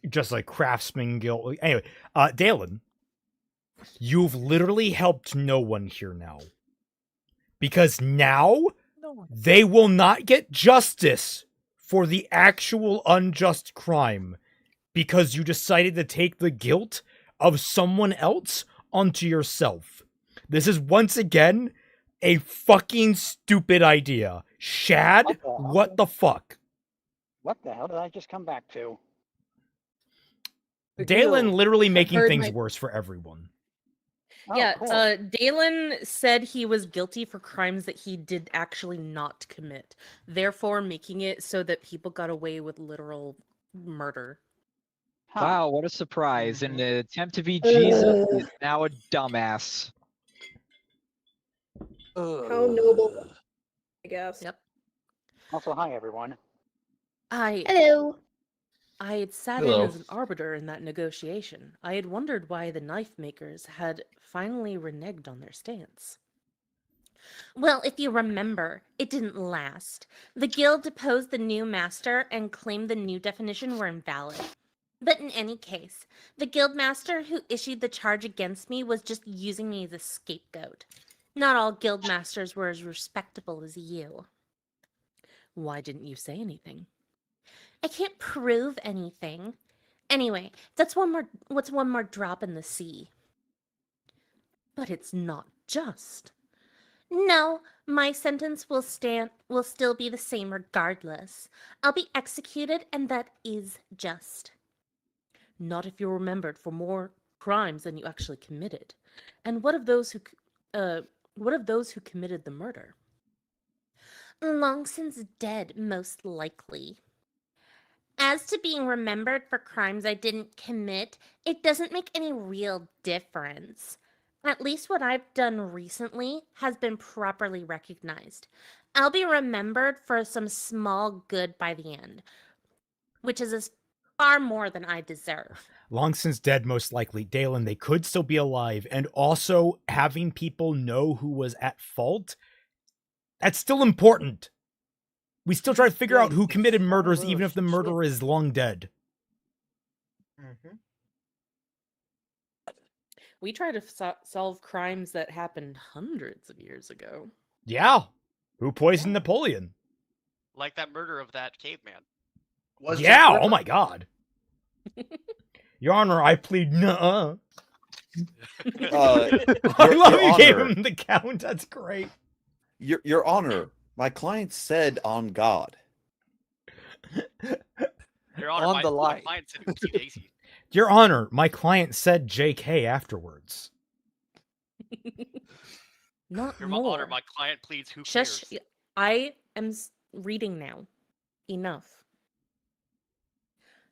just like craftsman guild. Anyway, Dalen, you've literally helped no one here now. Because now they will not get justice for the actual unjust crime because you decided to take the guilt of someone else onto yourself. This is once again a fucking stupid idea. Shad, what the fuck? What the hell did I just come back to? Dalen literally making heard things my- worse for everyone. Yeah, cool. Dalen said he was guilty for crimes that he did actually not commit, therefore making it so that people got away with literal murder. Wow, what a surprise. In an attempt to be Jesus, he's now a dumbass. How noble, I guess. Yep. Also, hi everyone. Hello. I had sat Hello. in as an arbiter in that negotiation. I had wondered why the knife makers had finally reneged on their stance. Well, if you remember, it didn't last. The guild deposed the new master and claimed the new definition were invalid. But in any case, the guild master who issued the charge against me was just using me as a scapegoat. Not all guild masters were as respectable as you. Why didn't you say anything? I can't prove anything. Anyway, what's one more drop in the sea? But it's not just. No, my sentence will still be the same regardless. I'll be executed, and that is just. Not if you're remembered for more crimes than you actually committed. And what of those who committed the murder? Long since dead, most likely. As to being remembered for crimes I didn't commit, it doesn't make any real difference. At least what I've done recently has been properly recognized. I'll be remembered for some small good by the end, which is far more than I deserve. Long since dead, most likely. Dalen, they could still be alive. And also, having people know who was at fault, that's still important. We still try to figure out who committed murders, even if the murderer is long dead. We try to solve crimes that happened hundreds of years ago. Yeah. Who poisoned Napoleon? Like that murder of that caveman. Yeah, oh my god. Your Honor, I plead nuh-uh. I love Your you gave Honor. him the count, that's great. Your Honor, my client said on God. Your Honor, On the my line. client said Oopsie Daisy. Your Honor, my client said JK afterwards. Not Your more. Honor, my client pleads who Shush! cares? I am reading now. Enough.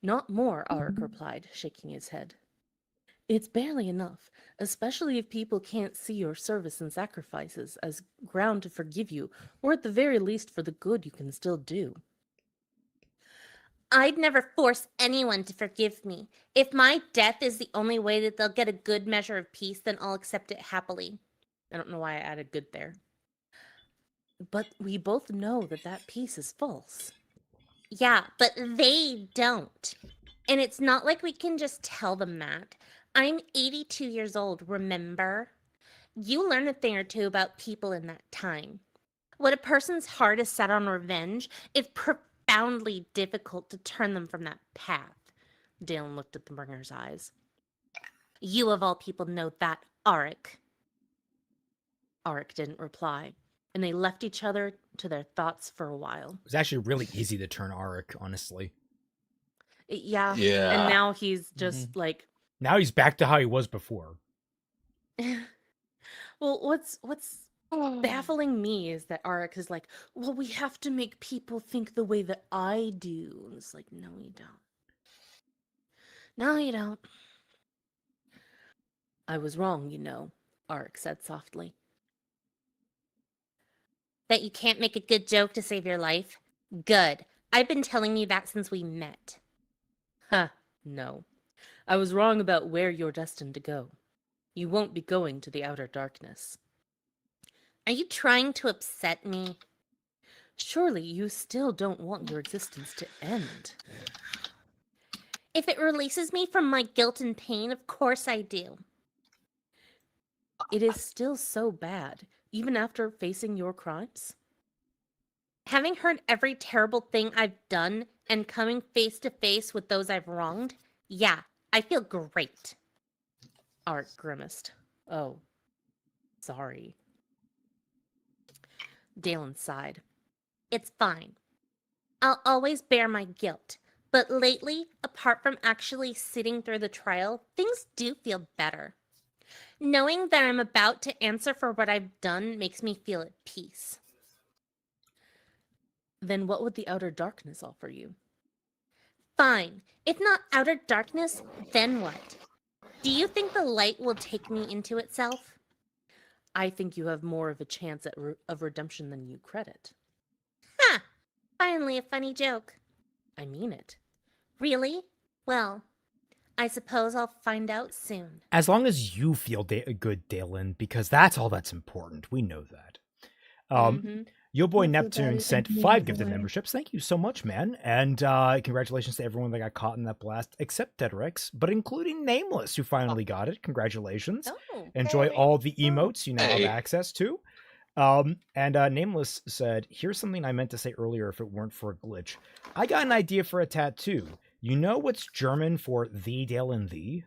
Not more, Arik replied, shaking his head. It's barely enough, especially if people can't see your service and sacrifices as ground to forgive you, or at the very least for the good you can still do. I'd never force anyone to forgive me. If my death is the only way that they'll get a good measure of peace, then I'll accept it happily. I don't know why I added good there. But we both know that that peace is false. Yeah, but they don't. And it's not like we can just tell them that. I'm 82 years old, remember? You learn a thing or two about people in that time. When a person's heart is set on revenge, it's profoundly difficult to turn them from that path. Dalen looked at the bringer's eyes. You of all people know that, Arik. Arik didn't reply, and they left each other to their thoughts for a while. It was actually really easy to turn Arik, honestly. Yeah. Yeah. And now he's just like... Now he's back to how he was before. Well, what's baffling me is that Arik is like, well, we have to make people think the way that I do. And it's like, no, you don't. No, you don't. I was wrong, you know, Arik said softly. That you can't make a good joke to save your life? Good. I've been telling you that since we met. Huh, no. I was wrong about where you're destined to go. You won't be going to the outer darkness. Are you trying to upset me? Surely you still don't want your existence to end. If it releases me from my guilt and pain, of course I do. It is still so bad. even after facing your crimes? Having heard every terrible thing I've done and coming face to face with those I've wronged, yeah, I feel great. Art grimaced. Oh, sorry. Dalen sighed. It's fine. I'll always bear my guilt, but lately, apart from actually sitting through the trial, things do feel better. Knowing that I'm about to answer for what I've done makes me feel at peace. Then what would the outer darkness offer you? Fine. If not outer darkness, then what? Do you think the light will take me into itself? I think you have more of a chance of redemption than you credit. Ha! Finally a funny joke. I mean it. Really? Well, I suppose I'll find out soon. As long as you feel good, Dalen, because that's all that's important. We know that. Your boy Neptune sent 5 gifted memberships. Thank you so much, man. And congratulations to everyone that got caught in that blast, except Dederex, but including Nameless, who finally got it. Congratulations. Oh, Enjoy all the emotes you now have access to. And Nameless said, here's something I meant to say earlier if it weren't for a glitch. I got an idea for a tattoo. You know what's German for thee, Dalen, thee?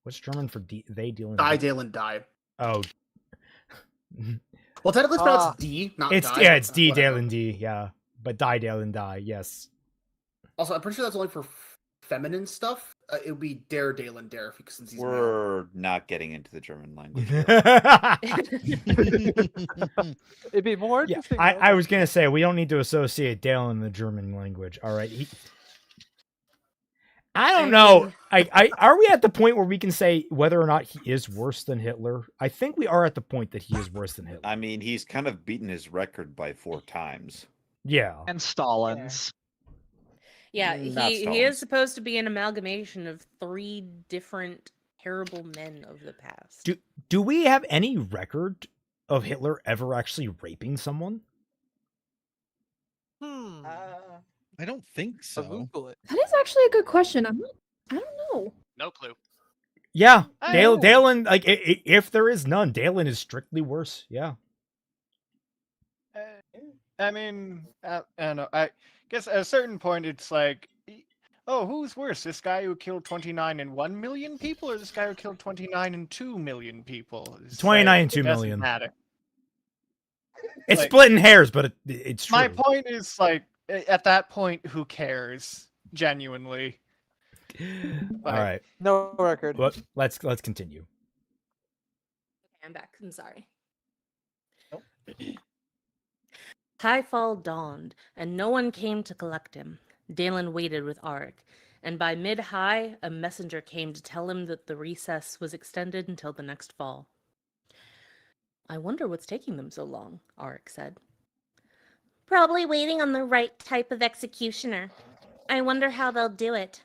What's German for they, Dalen, Die, thee? Dalen, die. Oh. Well, technically it's pronounced D, not it's, die. Yeah, it's D, Whatever. Dalen, D, yeah. But die, Dalen, die, yes. Also, I'm pretty sure that's only for feminine stuff. It would be dare, Dalen, dare, since he's male. We're not getting into the German language. It'd be more Yeah, interesting. I was going to say, we don't need to associate Dalen in the German language, all right? I don't know. Are we at the point where we can say whether or not he is worse than Hitler? I think we are at the point that he is worse than Hitler. I mean, he's kind of beaten his record by 4 times. Yeah. And Stalin's. Yeah, Not he is supposed to be an amalgamation of 3 different terrible men of the past. Do we have any record of Hitler ever actually raping someone? I don't think so. That is actually a good question. I don't know. No clue. Yeah, Dalen. Like, if there is none, Dalen is strictly worse. Yeah. I mean, I don't know. I guess at a certain point, it's like, oh, who's worse? This guy who killed 29 and 1 million people, or this guy who killed 29 and 2 million people? It's 29 and 2 it doesn't million. matter. It's Like, splitting hairs, but it's true. my point is, like, at that point, who cares? Genuinely. All right. No record. Let's continue. Okay, I'm back. I'm sorry. Highfall dawned, and no one came to collect him. Dalen waited with Arik, and by mid-high, a messenger came to tell him that the recess was extended until the next fall. I wonder what's taking them so long, Arik said. Probably waiting on the right type of executioner. I wonder how they'll do it.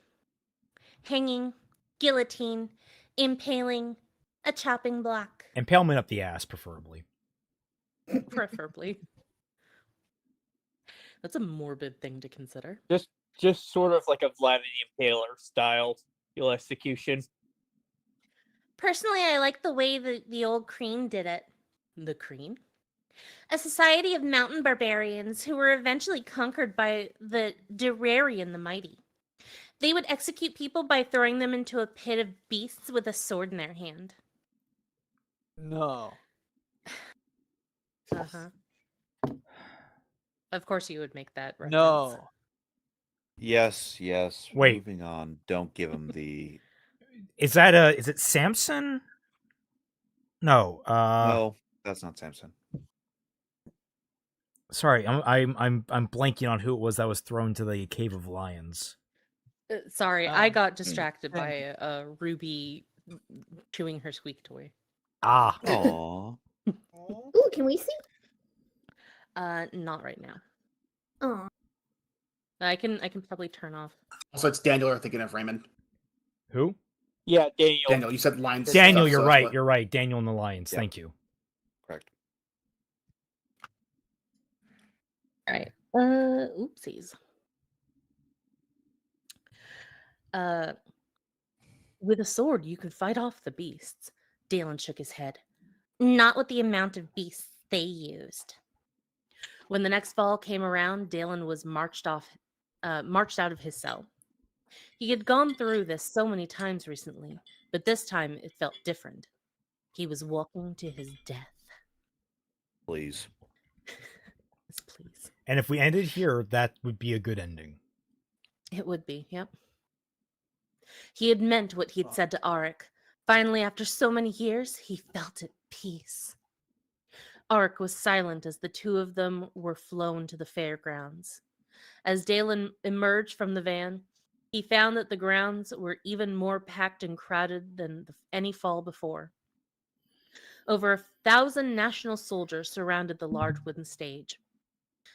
Hanging, guillotine, impaling, a chopping block. Impalement up the ass, preferably. Preferably. That's a morbid thing to consider. Just sort of like a Vlad the Impaler style execution. Personally, I like the way the old Kreen did it. The Kreen? A society of mountain barbarians who were eventually conquered by the Durarian the Mighty. They would execute people by throwing them into a pit of beasts with a sword in their hand. No. Uh-huh. Of course you would make that reference. No. Yes. Wait. Moving on. Don't give him the... Is it Samson? No. No, that's not Samson. Sorry, I'm blanking on who it was that was thrown to the Cave of Lions. Sorry, I got distracted by Ruby chewing her squeak toy. Ah. Aww. Ooh, can we see? Not right now. Oh. I can probably turn off. Also, it's Daniel you're thinking of, Raymond. Who? Yeah, Daniel. Daniel, you said lions. Daniel, stuff, you're so right. what- You're right. Daniel and the Lions. Yeah. Thank you. Correct. All right. Oopsies. With a sword, you could fight off the beasts. Dalen shook his head. Not with the amount of beasts they used. When the next fall came around, Dalen was marched out of his cell. He had gone through this so many times recently, but this time it felt different. He was walking to his death. Please. Yes, please. And if we ended here, that would be a good ending. It would be, yep. He had meant what he had said to Auric. Finally, after so many years, he felt at peace. Auric was silent as the two of them were flown to the fairgrounds. As Dalen emerged from the van, he found that the grounds were even more packed and crowded than any fall before. Over 1,000 national soldiers surrounded the large wooden stage.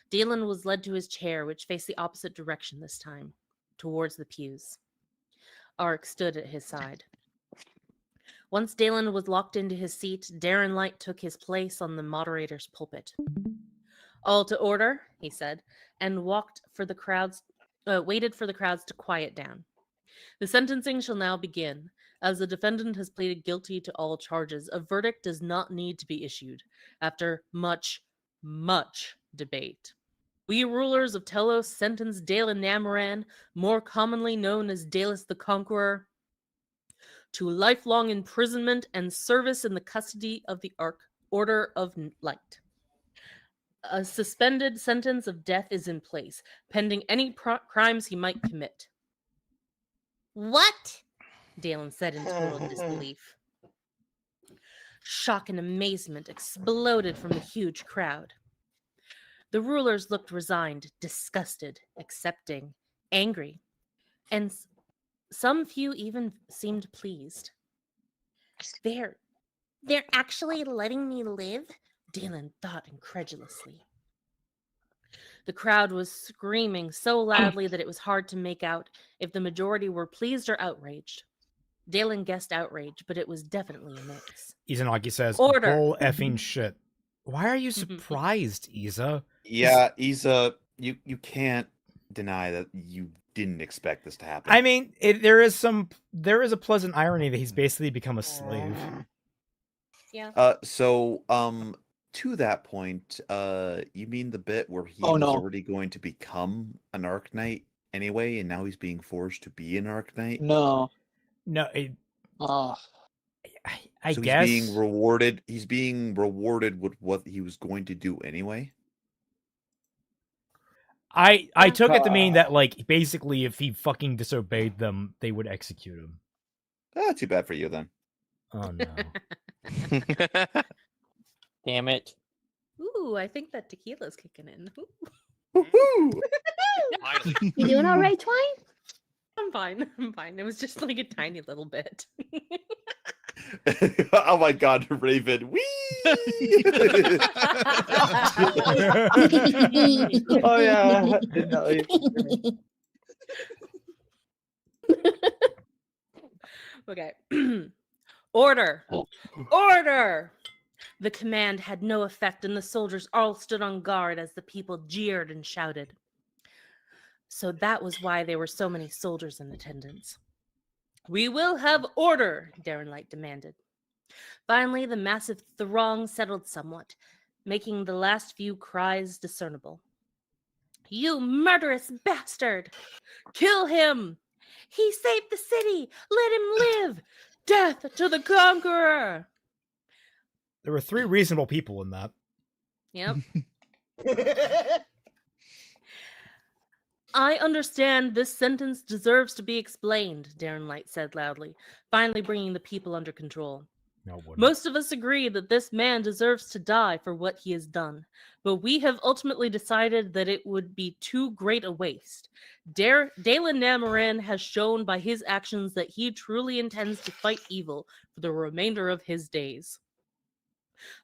Dalen was led to his chair, which faced the opposite direction this time, towards the pews. Auric stood at his side. Once Dalen was locked into his seat, Darren Light took his place on the moderator's pulpit. All to order, he said, and waited for the crowds to quiet down. The sentencing shall now begin. As the defendant has pleaded guilty to all charges, a verdict does not need to be issued after much, much debate. We rulers of Telos sentence Dalen Namoran, more commonly known as Dalus the Conqueror, to lifelong imprisonment and service in the custody of the Order of Light. A suspended sentence of death is in place, pending any crimes he might commit. What? Dalen said in total disbelief. Shock and amazement exploded from the huge crowd. The rulers looked resigned, disgusted, accepting, angry, and some few even seemed pleased. They're actually letting me live? Dalen thought incredulously. The crowd was screaming so loudly that it was hard to make out if the majority were pleased or outraged. Dalen guessed outrage, but it was definitely a mix. Izanagi says, Order. Bull effing shit. Why are you surprised, Isa? Yeah, Isa, you can't deny that you didn't expect this to happen. I mean, there is a pleasant irony that he's basically become a slave. Yeah. To that point, you mean the bit where he Oh, was no. already going to become an Arc Knight anyway, and now he's being forced to be an Arc Knight? No. No, I So guess he's being rewarded. He's being rewarded with what he was going to do anyway. I took it to mean that, like, basically if he fucking disobeyed them, they would execute him. Too bad for you then. Oh no. Damn it. Ooh, I think that tequila's kicking in. Finally. You doing all right, Twine? I'm fine. I'm fine. It was just like a tiny little bit. Oh my god, Raven. Whee! Oh yeah. Didn't know you- Okay. Order! Order! The command had no effect, and the soldiers all stood on guard as the people jeered and shouted. So that was why there were so many soldiers in attendance. We will have order, Darren Light demanded. Finally, the massive throng settled somewhat, making the last few cries discernible. You murderous bastard! Kill him! He saved the city! Let him live! Death to the Conqueror! There were 3 reasonable people in that. Yep. I understand this sentence deserves to be explained, Darren Light said loudly, finally bringing the people under control. No, it wouldn't. Most of us agree that this man deserves to die for what he has done, but we have ultimately decided that it would be too great a waste. Dalen Namoran has shown by his actions that he truly intends to fight evil for the remainder of his days.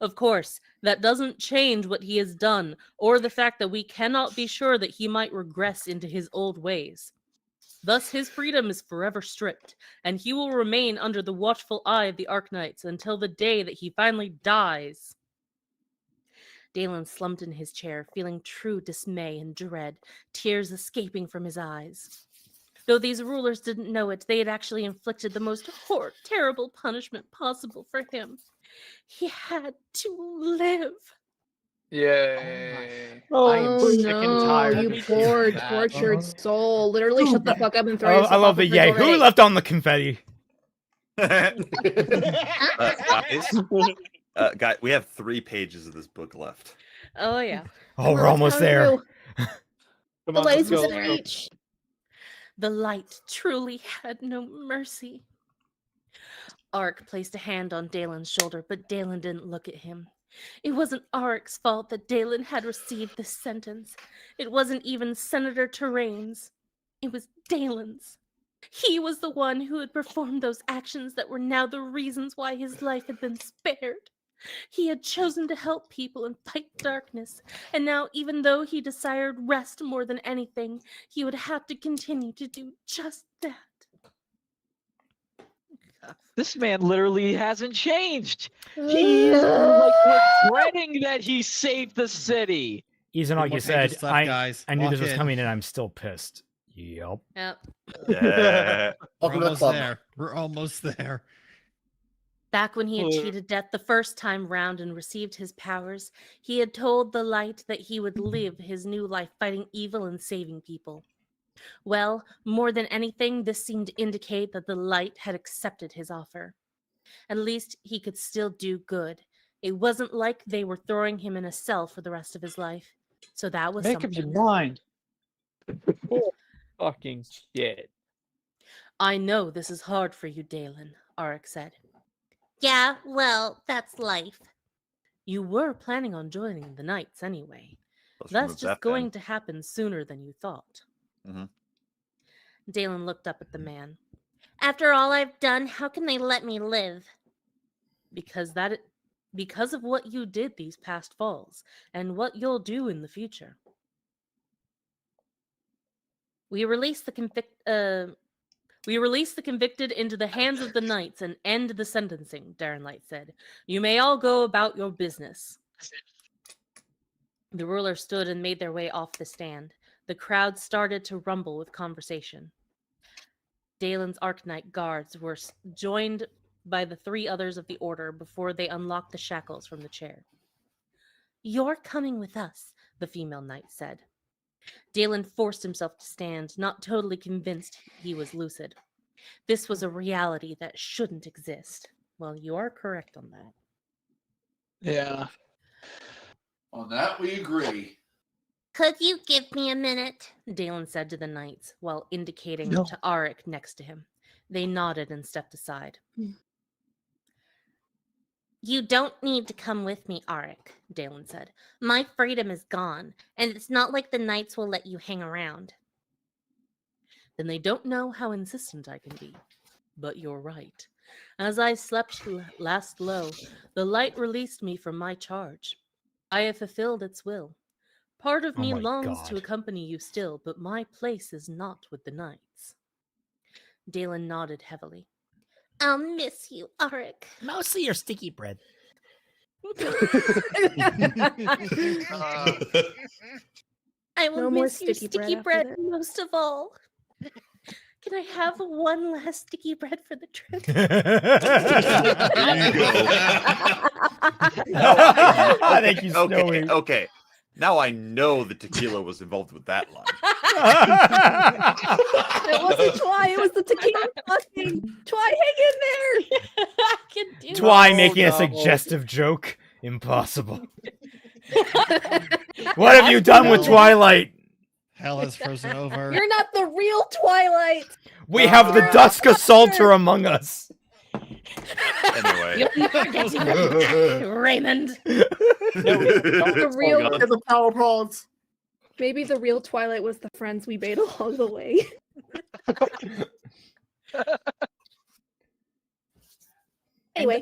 Of course, that doesn't change what he has done, or the fact that we cannot be sure that he might regress into his old ways. Thus, his freedom is forever stripped, and he will remain under the watchful eye of the Arknights until the day that he finally dies. Dalen slumped in his chair, feeling true dismay and dread, tears escaping from his eyes. Though these rulers didn't know it, they had actually inflicted the most terrible punishment possible for him. He had to live. Yay. Oh, I am sick and tired you of poor hearing that. tortured soul. Literally shut the fuck up and throw yourself I love off the a bridge yay. Who already. left on the confetti? Guys, we have 3 pages of this book left. Oh yeah. Oh, we're almost there. Come The on, ladies let's go. within reach. The light truly had no mercy. Arik placed a hand on Dalen's shoulder, but Dalen didn't look at him. It wasn't Arik's fault that Dalen had received this sentence. It wasn't even Senator Terrain's. It was Dalen's. He was the one who had performed those actions that were now the reasons why his life had been spared. He had chosen to help people and fight darkness, and now even though he desired rest more than anything, he would have to continue to do just that. This man literally hasn't changed. He's like regretting that he saved the city. Even Two like more you said, pages left, guys. I knew Walk this was in. coming and I'm still pissed. Yep. Yep. Yeah. Welcome We're to the almost club. there. We're almost there. Back when he had cheated death the first time round and received his powers, he had told the light that he would live his new life fighting evil and saving people. Well, more than anything, this seemed to indicate that the light had accepted his offer. At least he could still do good. It wasn't like they were throwing him in a cell for the rest of his life. So that was Make up something. your mind. Fucking shit. I know this is hard for you, Dalen, Arik said. Yeah, well, that's life. You were planning on joining the Knights anyway. Let's That's remove just that going then. to happen sooner than you thought. Dalen looked up at the man. After all I've done, how can they let me live? Because of what you did these past falls, and what you'll do in the future. We release the convicted into the hands of the knights and end the sentencing, Darren Light said. You may all go about your business. The ruler stood and made their way off the stand. The crowd started to rumble with conversation. Dalen's Arknight guards were joined by the 3 others of the order before they unlocked the shackles from the chair. You're coming with us, the female knight said. Dalen forced himself to stand, not totally convinced he was lucid. This was a reality that shouldn't exist. Well, you are correct on that. Yeah. On that we agree. Could you give me a minute? Dalen said to the knights, while indicating No. to Arik next to him. They nodded and stepped aside. You don't need to come with me, Arik, Dalen said. My freedom is gone, and it's not like the knights will let you hang around. Then they don't know how insistent I can be. But you're right. As I slept last low, the light released me from my charge. I have fulfilled its will. Part of Oh me my longs to God. accompany you still, but my place is not with the knights. Dalen nodded heavily. I'll miss you, Arik. Mostly your sticky bread. I will No more miss your sticky sticky bread bread after this. most of all. Can I have one last sticky bread for the trip? I think you Okay, Snowy. okay. Now I know the tequila was involved with that line. It wasn't Twy, it was the tequila fucking. Twy, hang in there! I can do Twy it. making a suggestive joke? Impossible. What have you done with Twilight? Hell has frozen over. You're not the real Twilight! We have the Dusk Assaulter among us. Anyway. You'll never get to Raymond. The real, Look at the power pods. maybe the real Twilight was the friends we made along the way. Anyway.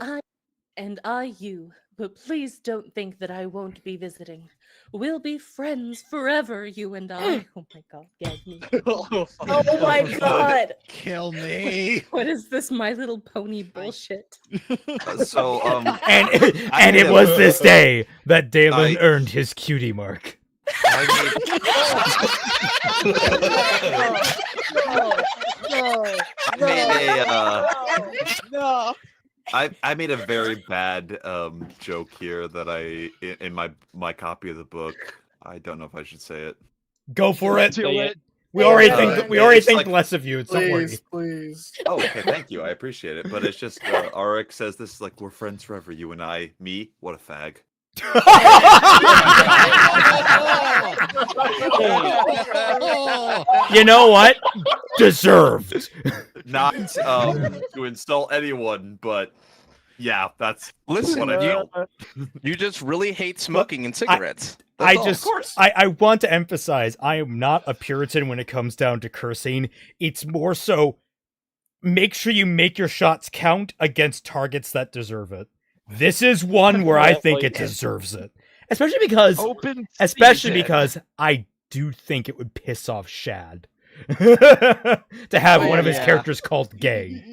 And I you. But please don't think that I won't be visiting. We'll be friends forever, you and I. Oh my god, gag me. Oh my god. Kill me. What is this My Little Pony bullshit? So, And I it have- was this day that Dalen I- earned his cutie mark. I made a, No. I made a very bad joke here that in my copy of the book. I don't know if I should say it. Go for it. Do it. We already It's think like- less of you. Don't worry. Please, please. Oh, okay, thank you. I appreciate it. But it's just Arik says this is like we're friends forever. You and I, me, what a fag. You know what? Deserved. Not to insult anyone, but yeah, that's Listen, what I felt. you just really hate smoking and cigarettes. I want to emphasize I am not a Puritan when it comes down to cursing. It's more so make sure you make your shots count against targets that deserve it. This is one where I think it deserves it. Especially because I do think it would piss off Shad to have one of his characters called gay.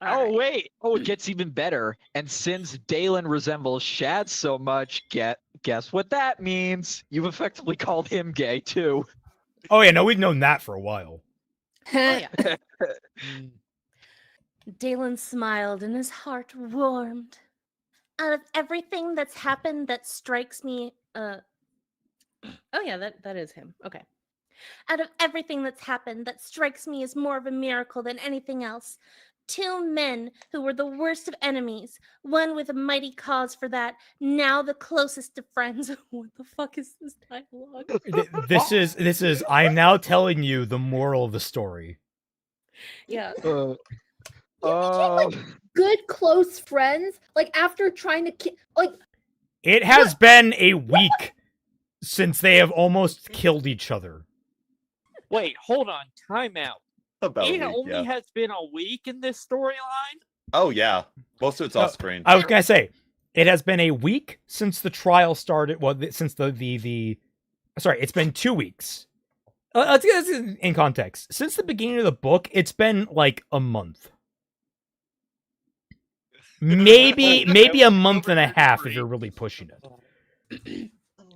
Oh wait! Oh, it gets even better. And since Dalen resembles Shad so much, guess what that means? You've effectively called him gay too. Oh yeah, no, we've known that for a while. Dalen smiled and his heart warmed. Out of everything that's happened that strikes me, Oh yeah, that is him. Okay. out of everything that's happened that strikes me as more of a miracle than anything else. Two men who were the worst of enemies, one with a mighty cause for that, now the closest of friends. What the fuck is this dialogue? This is I am now telling you the moral of the story. Yeah. Good close friends, like after trying to It has been a week since they have almost killed each other. Wait, hold on. Time out. About a It week, only yeah. has been a week in this storyline? Oh yeah, most of it's off screen. I was gonna say it has been a week since the trial started. Well, since the sorry, it's been 2 weeks. Let's get this in context. Since the beginning of the book, it's been like a month. Maybe a month and a half if you're really pushing it.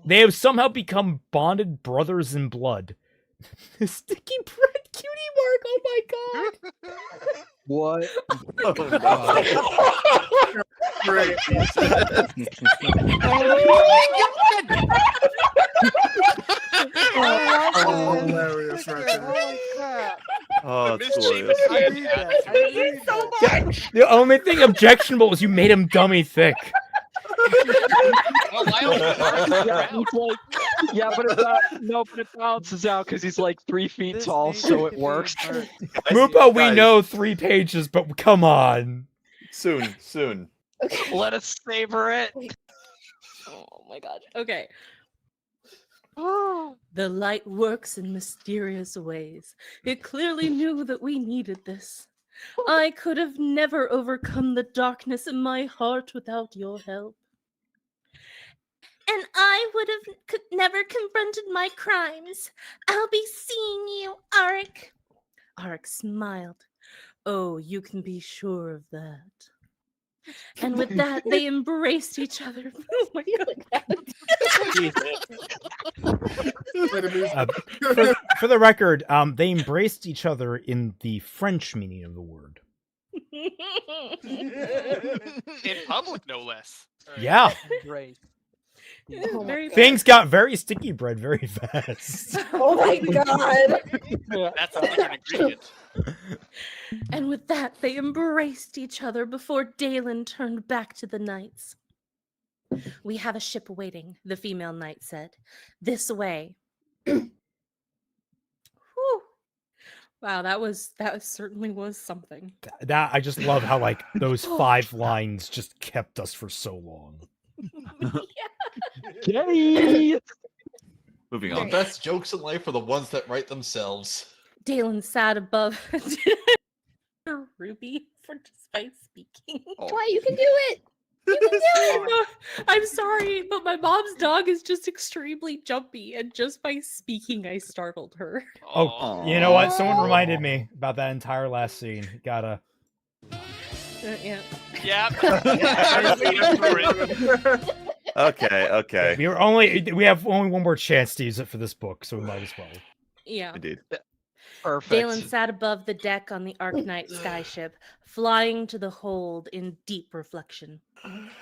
They have somehow become bonded brothers in blood. Sticky bread cutie mark, oh my god! What? Great. Oh, hilarious right there. Oh, it's glorious. The only thing objectionable is you made him dummy thick. Yeah, but it balances out because he's like 3 feet tall, so it works. Mupa, we know 3 pages, but come on. Soon. Let us savor it. Oh my god. Okay. The light works in mysterious ways. It clearly knew that we needed this. I could have never overcome the darkness in my heart without your help. And I would have never confronted my crimes. I'll be seeing you, Arik. Arik smiled. Oh, you can be sure of that. And with that, they embraced each other. Oh my god. For the record, they embraced each other in the French meaning of the word. In public, no less. Yeah. Great. Things got very sticky bread very fast. Oh my god. That's a different ingredient. And with that, they embraced each other before Dalen turned back to the knights. We have a ship waiting, the female knight said. This way. Whew. Wow, that certainly was something. That I just love how like those 5 lines just kept us for so long. Gay. Moving The on. best jokes in life are the ones that write themselves. Dalen sat above Ruby for just by speaking. Why you can do it? You can do it. I'm sorry, but my mom's dog is just extremely jumpy, and just by speaking, I startled her. Oh, you know what? Someone reminded me about that entire last scene. Gotta. Yeah. Yeah. I was waiting for it. Okay. We have only one more chance to use it for this book, so we might as well. Yeah. Indeed. Perfect. Dalen sat above the deck on the Arknight skyship, flying to the hold in deep reflection.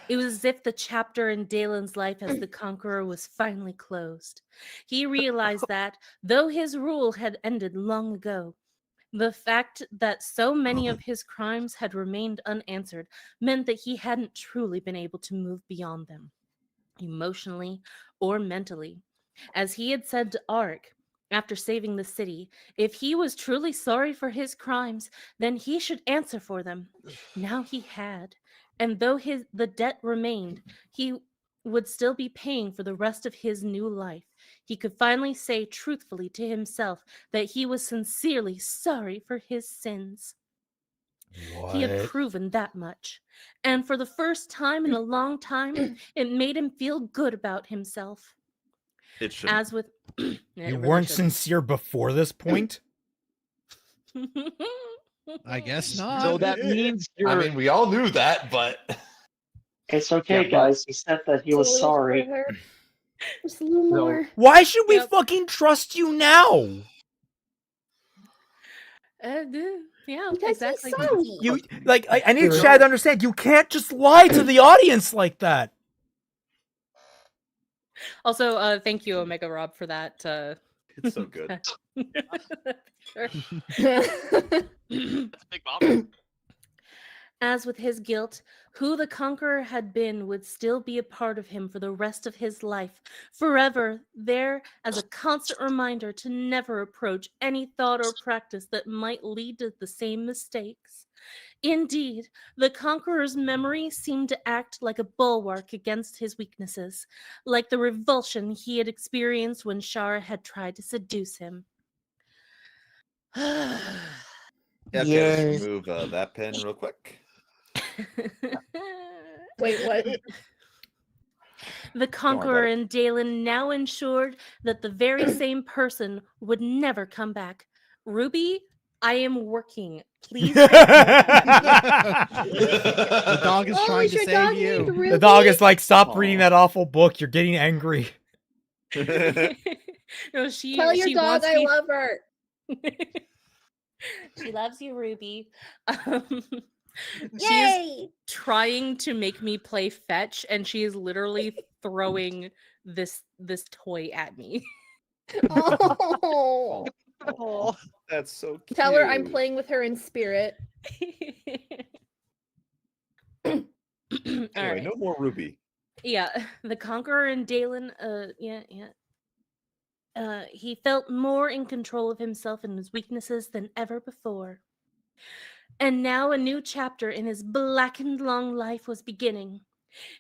It was as if the chapter in Dalen's life as the Conqueror was finally closed. He realized that, though his rule had ended long ago, the fact that so many of his crimes had remained unanswered meant that he hadn't truly been able to move beyond them, emotionally or mentally. As he had said to Arik, after saving the city, if he was truly sorry for his crimes, then he should answer for them. Now he had, and though the debt remained, he would still be paying for the rest of his new life. He could finally say truthfully to himself that he was sincerely sorry for his sins. He had proven that much. And for the first time in a long time, it made him feel good about himself. It should. As with You weren't sincere before this point? I guess not. So that means you're... I mean, we all knew that, but... It's okay, guys. He said that he was sorry. Just a little more. Why should we fucking trust you now? Yeah, Because exactly. he's sorry. You like I need Shad to understand. You can't just lie to the audience like that. Also, thank you, Omega Rob, for that. It's so good. Sure. That's a big bomb. As with his guilt, who the Conqueror had been would still be a part of him for the rest of his life, forever there as a constant reminder to never approach any thought or practice that might lead to the same mistakes. Indeed, the Conqueror's memory seemed to act like a bulwark against his weaknesses, like the revulsion he had experienced when Shara had tried to seduce him. Yeah, okay, let's move that pen real quick. Wait, what? The Conqueror and Dalen now ensured that the very same person would never come back. Ruby, I am working. Please. The dog is trying to save you. The dog is like, stop reading that awful book. You're getting angry. No, she Tell your dog wants I me... love her. She loves you, Ruby. She Yay! is trying to make me play fetch, and she is literally throwing this toy at me. Oh. Oh. That's so cute. Tell her I'm playing with her in spirit. Anyway, Alright. no more Ruby. Yeah, the Conqueror and Dalen, he felt more in control of himself and his weaknesses than ever before. And now a new chapter in his blackened long life was beginning.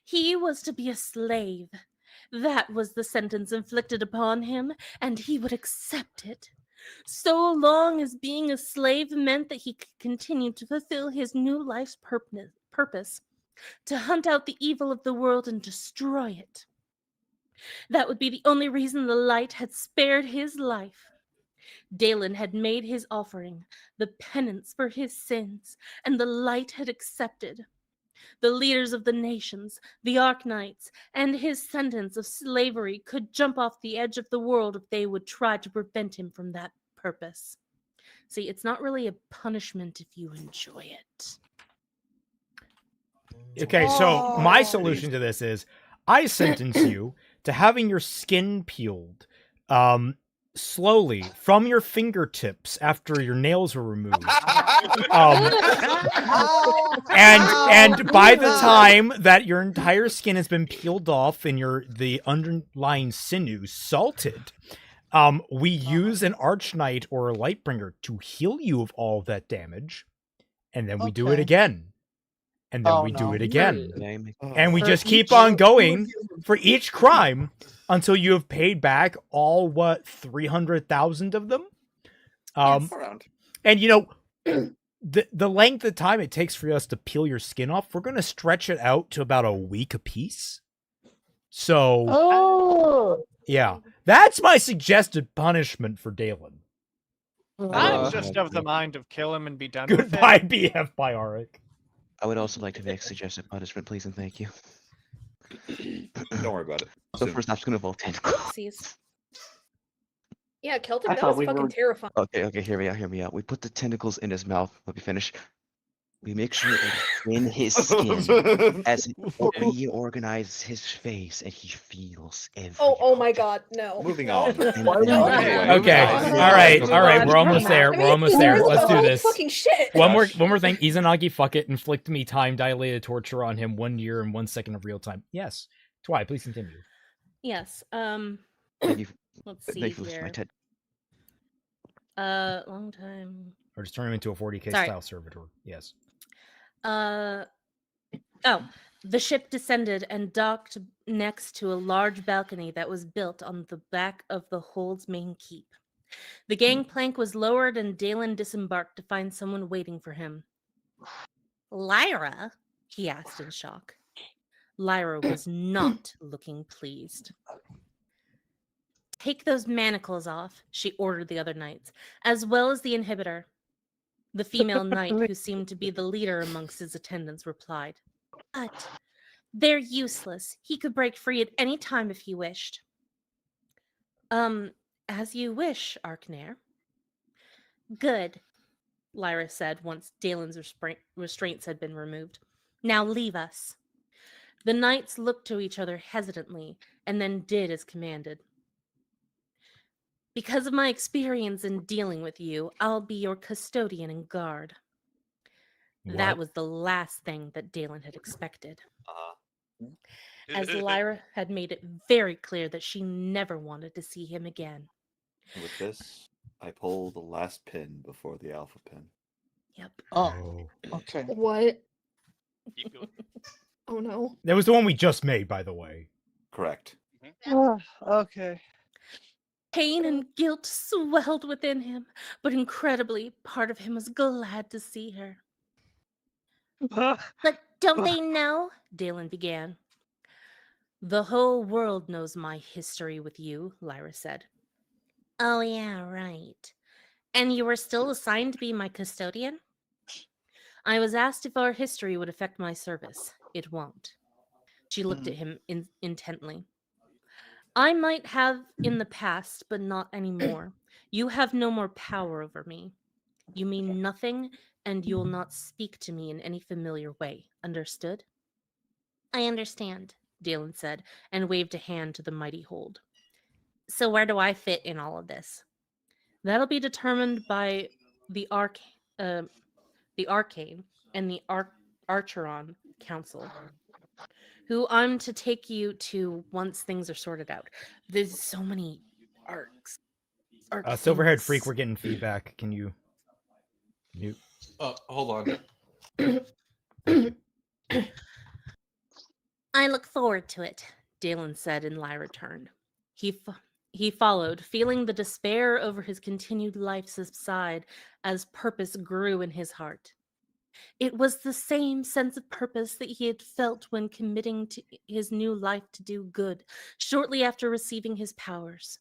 He was to be a slave. That was the sentence inflicted upon him, and he would accept it. So long as being a slave meant that he could continue to fulfill his new life's purpose, to hunt out the evil of the world and destroy it. That would be the only reason the light had spared his life. Dalen had made his offering, the penance for his sins, and the light had accepted. The leaders of the nations, the Arknights, and his sentence of slavery could jump off the edge of the world if they would try to prevent him from that purpose. See, it's not really a punishment if you enjoy it. Okay, so my solution to this is I sentence you to having your skin peeled slowly from your fingertips after your nails were removed. And by the time that your entire skin has been peeled off and the underlying sinews salted, we use an Archknight or a Lightbringer to heal you of all that damage, and then we do it again. And then we do it again. And we just keep on going for each crime until you have paid back all, 300,000 of them? Around. And, you know, the length of time it takes for us to peel your skin off, we're going to stretch it out to about a week apiece. So, yeah. That's my suggested punishment for Dalen. I'm just of the mind of kill him and be done with it. Goodbye, BF by Arik. I would also like to make suggested punishment, please and thank you. Don't worry about it. So first, I'm just going to vote 10. Yeah, Celtic, I that thought was we fucking were. terrifying. Okay, hear me out. We put the tentacles in his mouth. Let me finish. We make sure it's in his skin as it reorganizes his face and he feels every. Oh my god, no. Moving no. on. No. Okay. All right. We're almost there. We're almost there. Let's do this. Fucking shit. One more thing. Izanagi, fuck it. Inflict me time-dilated torture on him 1 year and 1 second of real time. Yes. Twy, please continue. Yes. Let's see here. Long time. Or just turn him into a 40k Sorry. style servitor. Yes. The ship descended and docked next to a large balcony that was built on the back of the hold's main keep. The gangplank was lowered and Dalen disembarked to find someone waiting for him. Lyra? He asked in shock. Lyra was not looking pleased. Take those manacles off, she ordered the other knights, as well as the inhibitor. The female knight, who seemed to be the leader amongst his attendants, replied, But they're useless. He could break free at any time if he wished. As you wish, Arknair. Good, Lyra said once Dalen's restraints had been removed. Now leave us. The knights looked to each other hesitantly and then did as commanded. Because of my experience in dealing with you, I'll be your custodian and guard. What? That was the last thing that Dalen had expected. As Lyra had made it very clear that she never wanted to see him again. With this, I pull the last pin before the alpha pin. Yep. Oh, okay. What? Keep going. Oh no. That was the one we just made, by the way. Correct. Okay. Pain and guilt swelled within him, but incredibly, part of him was glad to see her. But don't they know? Dalen began. The whole world knows my history with you, Lyra said. Oh yeah, right. And you were still assigned to be my custodian? I was asked if our history would affect my service. It won't. She looked at him intently. I might have in the past, but not anymore. You have no more power over me. You mean nothing, and you'll not speak to me in any familiar way. Understood? I understand, Dalen said, and waved a hand to the mighty hold. So where do I fit in all of this? That'll be determined by the Arcane and the Archeron Council, who I'm to take you to once things are sorted out. There's so many arcs. Silverhaired Freak, we're getting feedback. Can you mute? Hold on. I look forward to it, Dalen said, and Lyra turned. He followed, feeling the despair over his continued life subside as purpose grew in his heart. It was the same sense of purpose that he had felt when committing to his new life to do good, shortly after receiving his powers.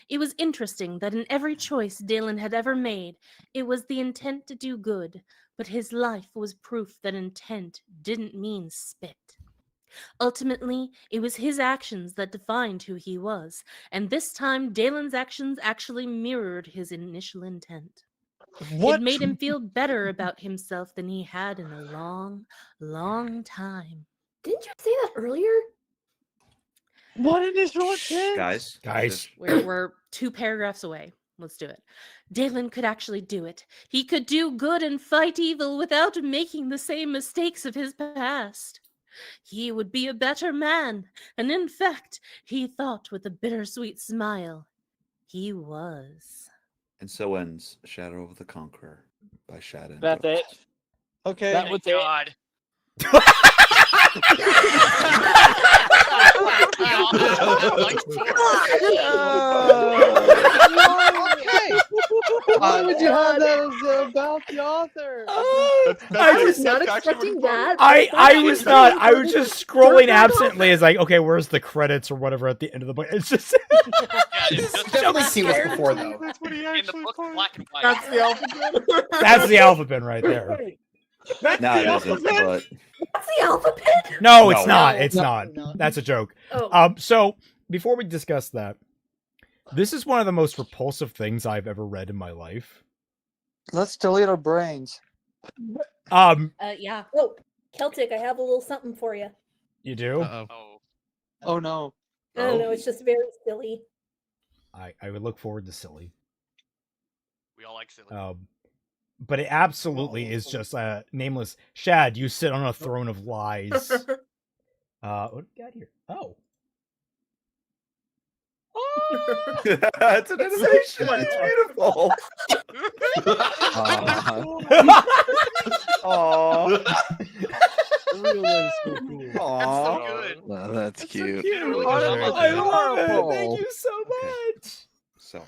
It was interesting that in every choice Dalen had ever made, it was the intent to do good, but his life was proof that intent didn't mean spit. Ultimately, it was his actions that defined who he was, and this time Dalen's actions actually mirrored his initial intent. What? It made him feel better about himself than he had in a long, long time. Didn't you say that earlier? What initial intent? Guys. We're 2 paragraphs away. Let's do it. Dalen could actually do it. He could do good and fight evil without making the same mistakes of his past. He would be a better man, and in fact, he thought with a bittersweet smile, he was. And so ends Shadow of the Conqueror by Shad That's Brooks. it. Okay. That was God. Okay. Why would you have that as about the author? I was not expecting that. I was not. I was just scrolling absently as like, okay, where's the credits or whatever at the end of the book? It's just. Definitely seen this before, though. That's what he actually black and white. That's the alphabet. That's the alphabet right there. No, it isn't, but That's the alphabet. No, it's not. No. It's No, not. no. That's a joke. Oh. So before we discuss that, This is one of the most repulsive things I've ever read in my life. Let's delete our brains. Yeah. Oh, Celtic, I have a little something for you. You do? Oh no. I don't know. It's just very silly. I would look forward to silly. We all like silly. But it absolutely is just nameless. Shad, you sit on a throne of lies. What do we got here? Oh. It's an animation. It's beautiful. Aww. So good. Oh, that's cute. I love it. Thank you so much. So.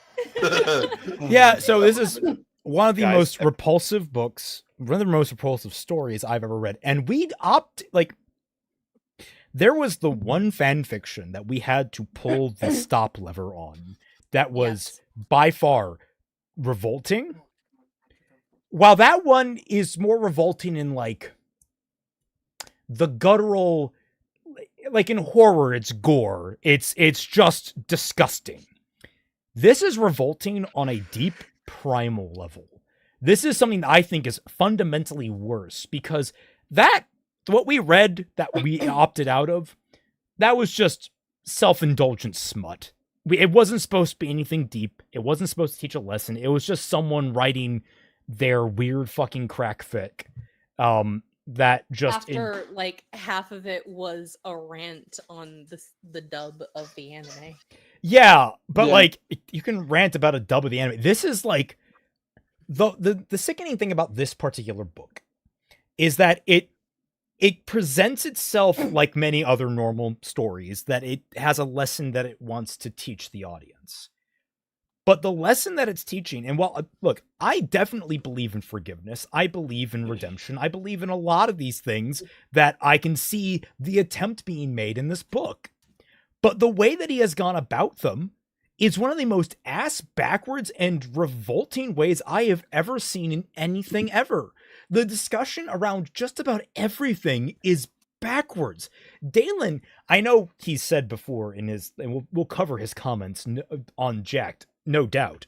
Yeah, so this is one of the Guys, most repulsive books, one of the most repulsive stories I've ever read. And there was the one fan fiction that we had to pull the stop lever on that was by far revolting. While that one is more revolting in like the guttural, like in horror, it's gore. It's just disgusting. This is revolting on a deep primal level. This is something that I think is fundamentally worse because what we read that we opted out of, that was just self-indulgent smut. It wasn't supposed to be anything deep. It wasn't supposed to teach a lesson. It was just someone writing their weird fucking crack fic. That just after like half of it was a rant on the dub of the anime. Yeah, but like you can rant about a dub of the anime. This is like the sickening thing about this particular book is that it presents itself like many other normal stories, that it has a lesson that it wants to teach the audience. But the lesson that it's teaching, and look, I definitely believe in forgiveness. I believe in redemption. I believe in a lot of these things that I can see the attempt being made in this book. But the way that he has gone about them is one of the most ass-backwards and revolting ways I have ever seen in anything ever. The discussion around just about everything is backwards. Dalen, I know he said before in his, and we'll cover his comments on Jacked, no doubt.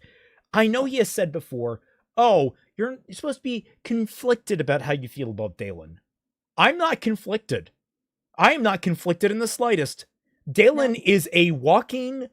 I know he has said before, oh, you're supposed to be conflicted about how you feel about Dalen. I'm not conflicted. I am not conflicted in the slightest. Dalen is a walking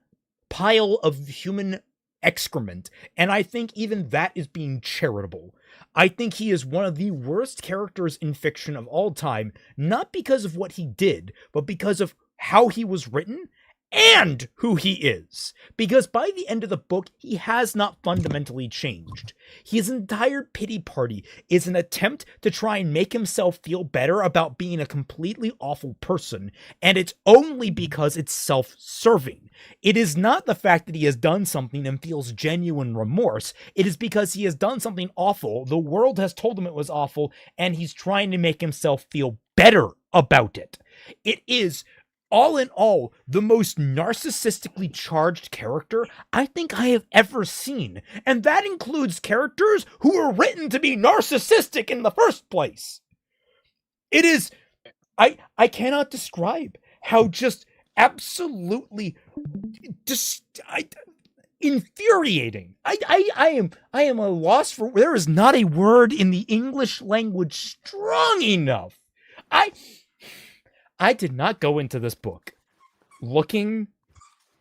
pile of human excrement, and I think even that is being charitable. I think he is one of the worst characters in fiction of all time, not because of what he did, but because of how he was written and who he is. Because by the end of the book, he has not fundamentally changed. His entire pity party is an attempt to try and make himself feel better about being a completely awful person, and it's only because it's self-serving. It is not the fact that he has done something and feels genuine remorse. It is because he has done something awful, the world has told him it was awful, and he's trying to make himself feel better about it. It is, all in all, the most narcissistically charged character I think I have ever seen. And that includes characters who were written to be narcissistic in the first place. It is, I cannot describe how just absolutely infuriating. I am a loss for, there is not a word in the English language strong enough. I did not go into this book looking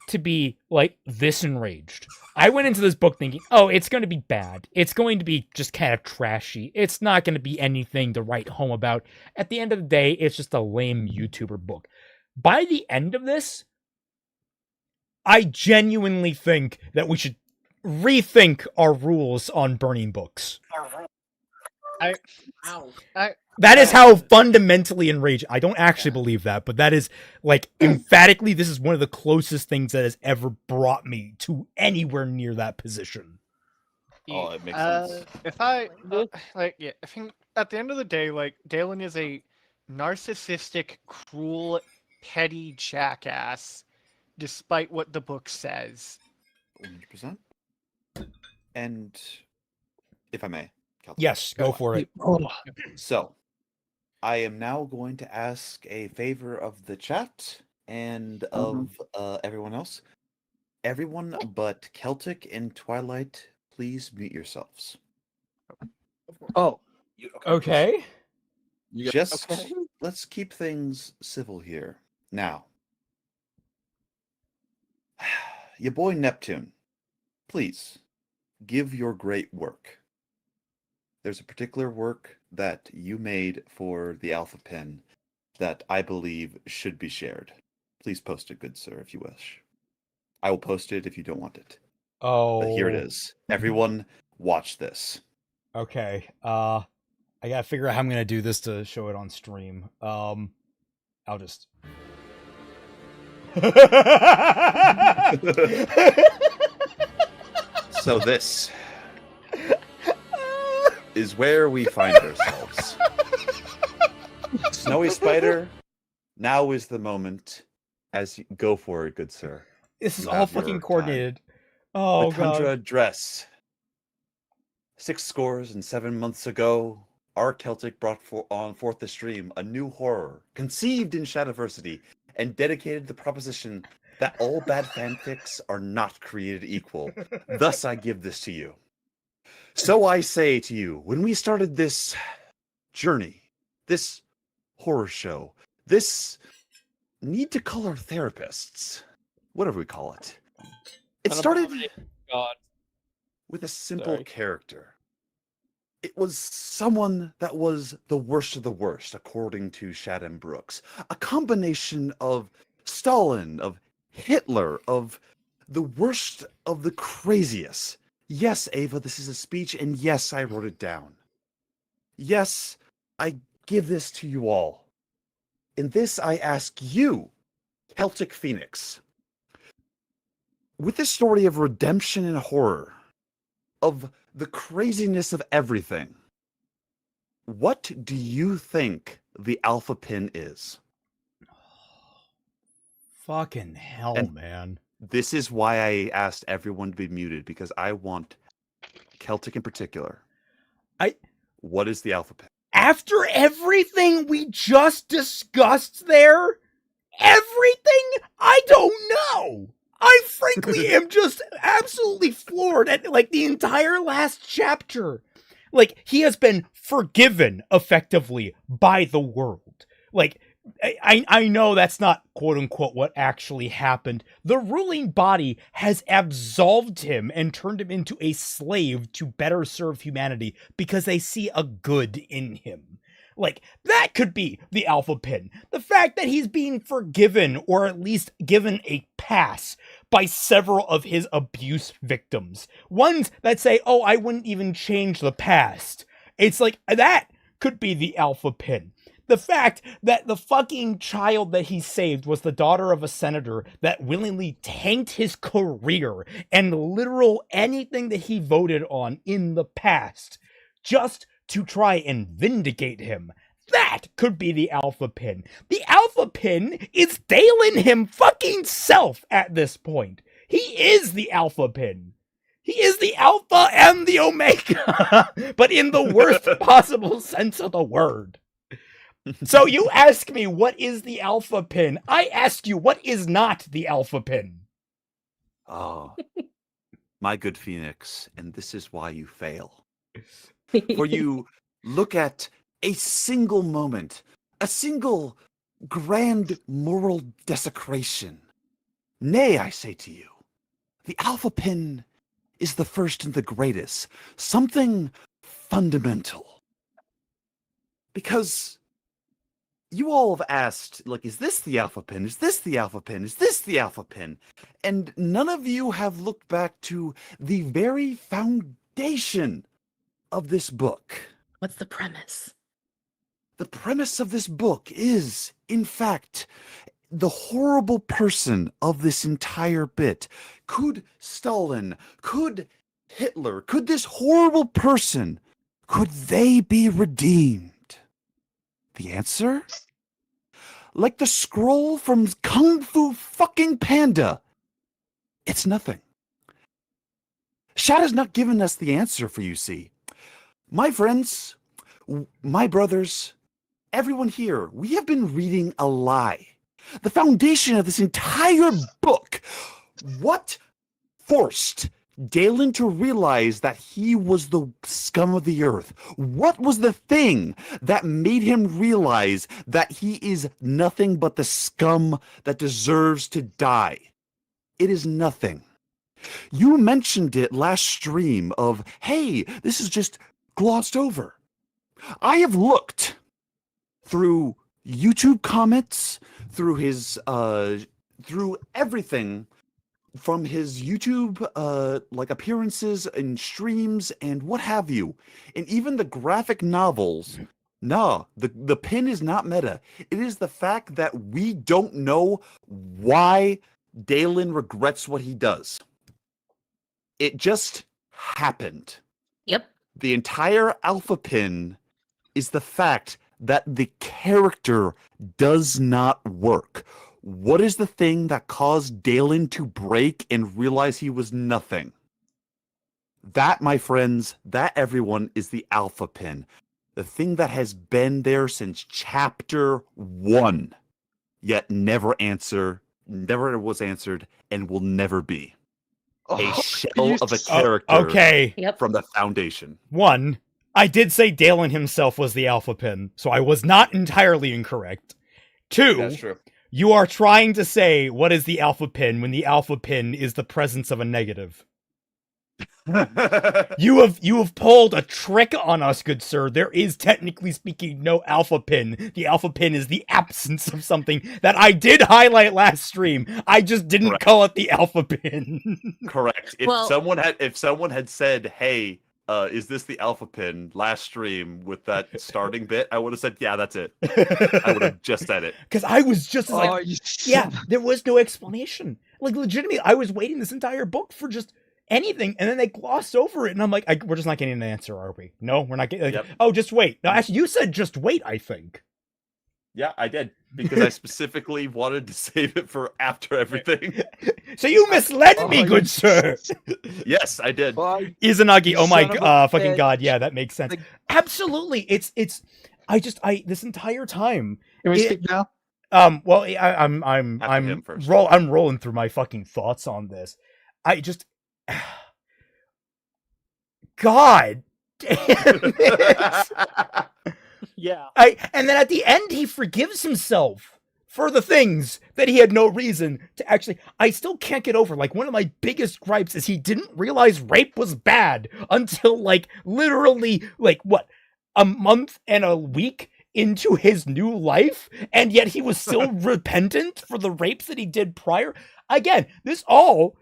to be like this enraged. I went into this book thinking, oh, it's going to be bad. It's going to be just kind of trashy. It's not going to be anything to write home about. At the end of the day, it's just a lame YouTuber book. By the end of this, I genuinely think that we should rethink our rules on burning books. That is how fundamentally enraged. I don't actually believe that, but that is like emphatically, this is one of the closest things that has ever brought me to anywhere near that position. Oh, it makes sense. I think at the end of the day, like, Dalen is a narcissistic, cruel, petty jackass, despite what the book says. 100%. And if I may. Yes, go for it. So, I am now going to ask a favor of the chat and of everyone else. Everyone but Celtic and Twilight, please mute yourselves. Oh. Okay. Just okay. let's keep things civil here. Now, your boy Neptune, please give your great work. There's a particular work that you made for the Alpha Pin that I believe should be shared. Please post it, good sir, if you wish. I will post it if you don't want it. Oh. But here it is. Everyone, watch this. Okay. I gotta figure out how I'm gonna do this to show it on stream. I'll just. So this is where we find ourselves. Snowy Spider, now is the moment. As you go for it, good sir. This is You all have your fucking time. coordinated. Oh the Tundra god. dress. 67 months ago, our Celtic brought forth the stream a new horror, conceived in Shadiversity, and dedicated the proposition that all bad fanfics are not created equal. Thus I give this to you. So I say to you, when we started this journey, this horror show, this need to call our therapists, whatever we call it, it started with a simple character. It was someone that was the worst of the worst, according to Shad Brooks. A combination of Stalin, of Hitler, of the worst of the craziest. Yes, Ava, this is a speech, and yes, I wrote it down. Yes, I give this to you all. In this, I ask you, Celtic Phoenix, with this story of redemption and horror, of the craziness of everything, what do you think the Alpha Pin is? Fucking hell, And man. This is why I asked everyone to be muted, because I want Celtic in particular. What is the Alpha Pin? After everything we just discussed there, everything? I don't know. I frankly am just absolutely floored at like the entire last chapter. Like, he has been forgiven effectively by the world. Like, I know that's not quote unquote what actually happened. The ruling body has absolved him and turned him into a slave to better serve humanity because they see a good in him. Like, that could be the Alpha Pin. The fact that he's being forgiven, or at least given a pass, by several of his abuse victims. Ones that say, oh, I wouldn't even change the past. It's like, that could be the Alpha Pin. The fact that the fucking child that he saved was the daughter of a senator that willingly tanked his career and literal anything that he voted on in the past, just to try and vindicate him. That could be the Alpha Pin. The Alpha Pin is Dalen him fucking self at this point. He is the Alpha Pin. He is the Alpha and the Omega, but in the worst possible sense of the word. So you ask me, what is the Alpha Pin? I ask you, what is not the Alpha Pin? Oh, my good Phoenix, and this is why you fail. For you look at a single moment, a single grand moral desecration. Nay, I say to you, the Alpha Pin is the first and the greatest, something fundamental. Because you all have asked, like, is this the Alpha Pin? Is this the Alpha Pin? Is this the Alpha Pin? And none of you have looked back to the very foundation of this book. What's the premise? The premise of this book is, in fact, the horrible person of this entire bit. Could Stalin, could Hitler, could this horrible person, could they be redeemed? The answer? Like the scroll from Kung Fu fucking Panda. It's nothing. Shad has not given us the answer for you, see. My friends, my brothers, everyone here, we have been reading a lie. The foundation of this entire book. What forced Dalen to realize that he was the scum of the earth? What was the thing that made him realize that he is nothing but the scum that deserves to die? It is nothing. You mentioned it last stream of, hey, this is just glossed over. I have looked through YouTube comments, through his through everything from his YouTube like appearances and streams and what have you, and even the graphic novels. No, the pin is not meta. It is the fact that we don't know why Dalen regrets what he does. It just happened. Yep. The entire alpha pin is the fact that the character does not work. What is the thing that caused Dalen to break and realize he was nothing? That, my friends, that everyone, is the alpha pin. The thing that has been there since chapter 1, yet never was answered, and will never be. A shell of a character from the foundation. One, I did say Dalen himself was the alpha pin, so I was not entirely incorrect. Two, That's true. You are trying to say what is the alpha pin when the alpha pin is the presence of a negative. You have pulled a trick on us, good sir. There is, technically speaking, no alpha pin. The alpha pin is the absence of something that I did highlight last stream. I just didn't call it the alpha pin. Correct. If someone had said, "Hey, is this the alpha pin?" last stream with that starting bit, I would have said, "Yeah, that's it." I would have just said it. Because I was just like, yeah, there was no explanation. Like, legitimately, I was waiting this entire book for just anything, and then they glossed over it, and I'm like, we're just not getting an answer, are we? No, we're not getting. Like, oh, just wait. No, actually, you said just wait. I think. Yeah, I did, because I specifically wanted to save it for after everything. So you misled me, good sir. Yes, I did. Izanagi, oh my fucking god, yeah, that makes sense. Absolutely, it's. I this entire time. Can we speak now? Well, I'm rolling through my fucking thoughts on this. I just. God damn it. Yeah. And then at the end he forgives himself for the things that he had no reason to actually. I still can't get over, like, one of my biggest gripes is he didn't realize rape was bad until, like, literally, like, what, a month and a week into his new life, and yet he was still repentant for the rapes that he did prior. Again, this all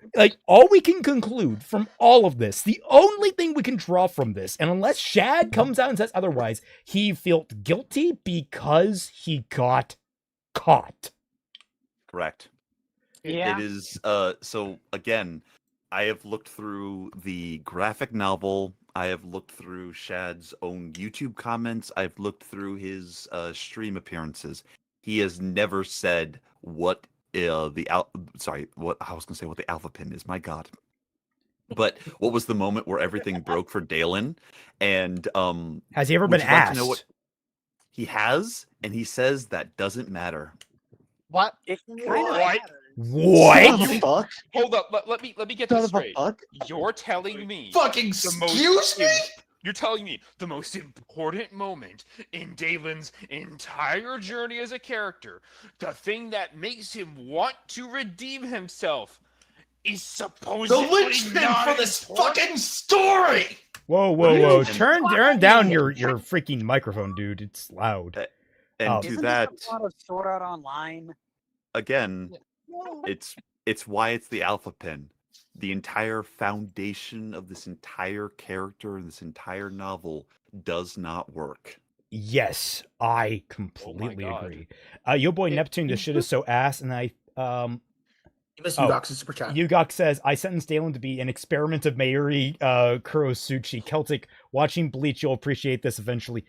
we can conclude from all of this, the only thing we can draw from this, and unless Shad comes out and says otherwise, he felt guilty because he got caught. Correct. Yeah. It is, so again, I have looked through the graphic novel, I have looked through Shad's own YouTube comments, I've looked through his stream appearances. He has never said what what I was gonna say what the alpha pin is. My God. But what was the moment where everything broke for Dalen? And has he ever been asked? Know what he has, and he says that doesn't matter. What? What? What? Fuck? Hold up, let me get this straight. You're telling me Fucking excuse me? You're telling me the most important moment in Dalen's entire journey as a character, the thing that makes him want to redeem himself, is supposedly the linchpin for this fucking story. Whoa! Turn down your freaking microphone, dude. It's loud. And to Isn't that, this a lot of Sword Art Online? Again, it's why it's the alpha pin. The entire foundation of this entire character and this entire novel does not work. Yes, I completely agree. Yo boy Neptune, this shit is so ass, and I Yugox's super chat. Yugok says, I sentenced Dalen to be an experiment of Mayuri Kurosuchi. Celtic, watching Bleach, you'll appreciate this eventually.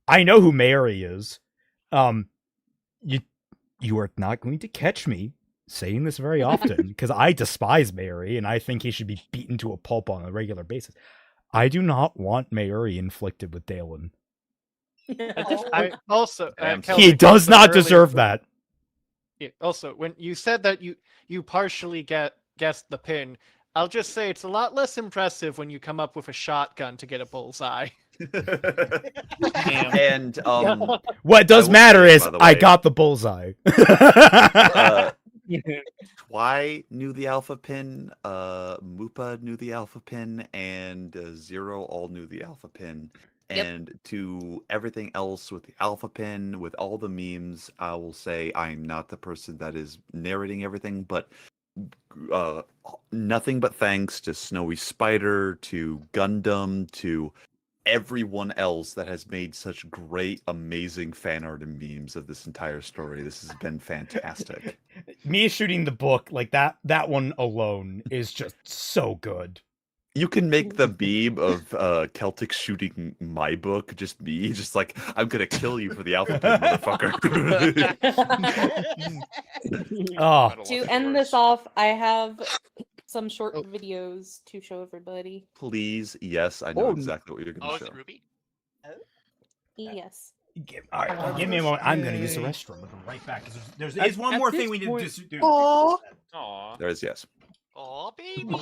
I know who Mayuri is. You are not going to catch me saying this very often, because I despise Mayuri, and I think he should be beaten to a pulp on a regular basis. I do not want Mayuri inflicted with Dalen. He does not deserve that. Yeah, also, when you said that you partially guessed the pin, I'll just say it's a lot less impressive when you come up with a shotgun to get a bullseye. And what does matter is I got the bullseye. Twy knew the alpha pin, Mupa knew the alpha pin, and Zero all knew the alpha pin. Yep. And to everything else with the alpha pin, with all the memes, I will say I'm not the person that is narrating everything, but nothing but thanks to Snowy Spider, to Gundam, to everyone else that has made such great, amazing fan art and memes of this entire story. This has been fantastic. Me shooting the book, like that one alone is just so good. You can make the meme of Celtic shooting my book, just me, just like, I'm gonna kill you for the alpha pin, motherfucker. To end this off, I have some short videos to show everybody. Please, yes, I know exactly what you're gonna show. Is it Ruby? Yes. All right, give me a moment. I'm gonna use the restroom. I'll be right back. There's one At more this thing we need point- to do. Aw. There is, yes. Aw, baby.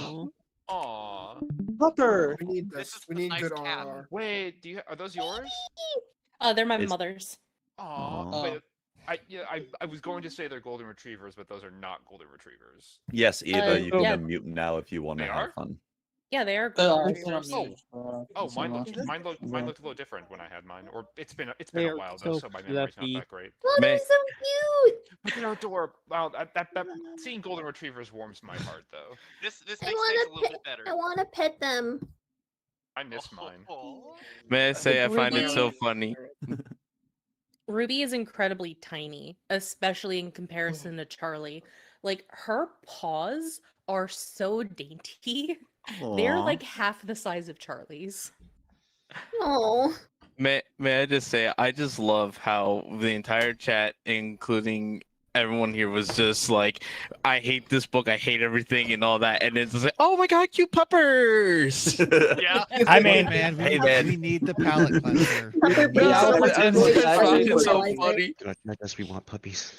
Aw. Pupper. We need this. We need good RR. Wait, are those yours? They're my It's- mother's. Aw. Wait, I was going to say they're golden retrievers, but those are not golden retrievers. Yes, Eva, you can yeah. unmute now if you want to They have are? fun. Yeah, they are I golden think I'm retrievers. Mine looked a little different when I had mine, or it's been They a are while though, so so my memory's not fluffy. that great. Oh, they're so cute. But they're adorable. Wow, that seeing golden retrievers warms my heart though. This I makes things a want little to bit better. I want to pet them. I miss mine. May I say I find it so funny. Ruby is incredibly tiny, especially in comparison to Charlie. Like, her paws are so dainty. They're Aw. like half the size of Charlie's. Oh. May I just say, I just love how the entire chat, including everyone here, was just like, I hate this book, I hate everything, and all that. And it's just like, oh my god, cute puppers! Yeah. I mean, man, hey, man. we need the palate cleanser. It's so funny. Not just we want puppies.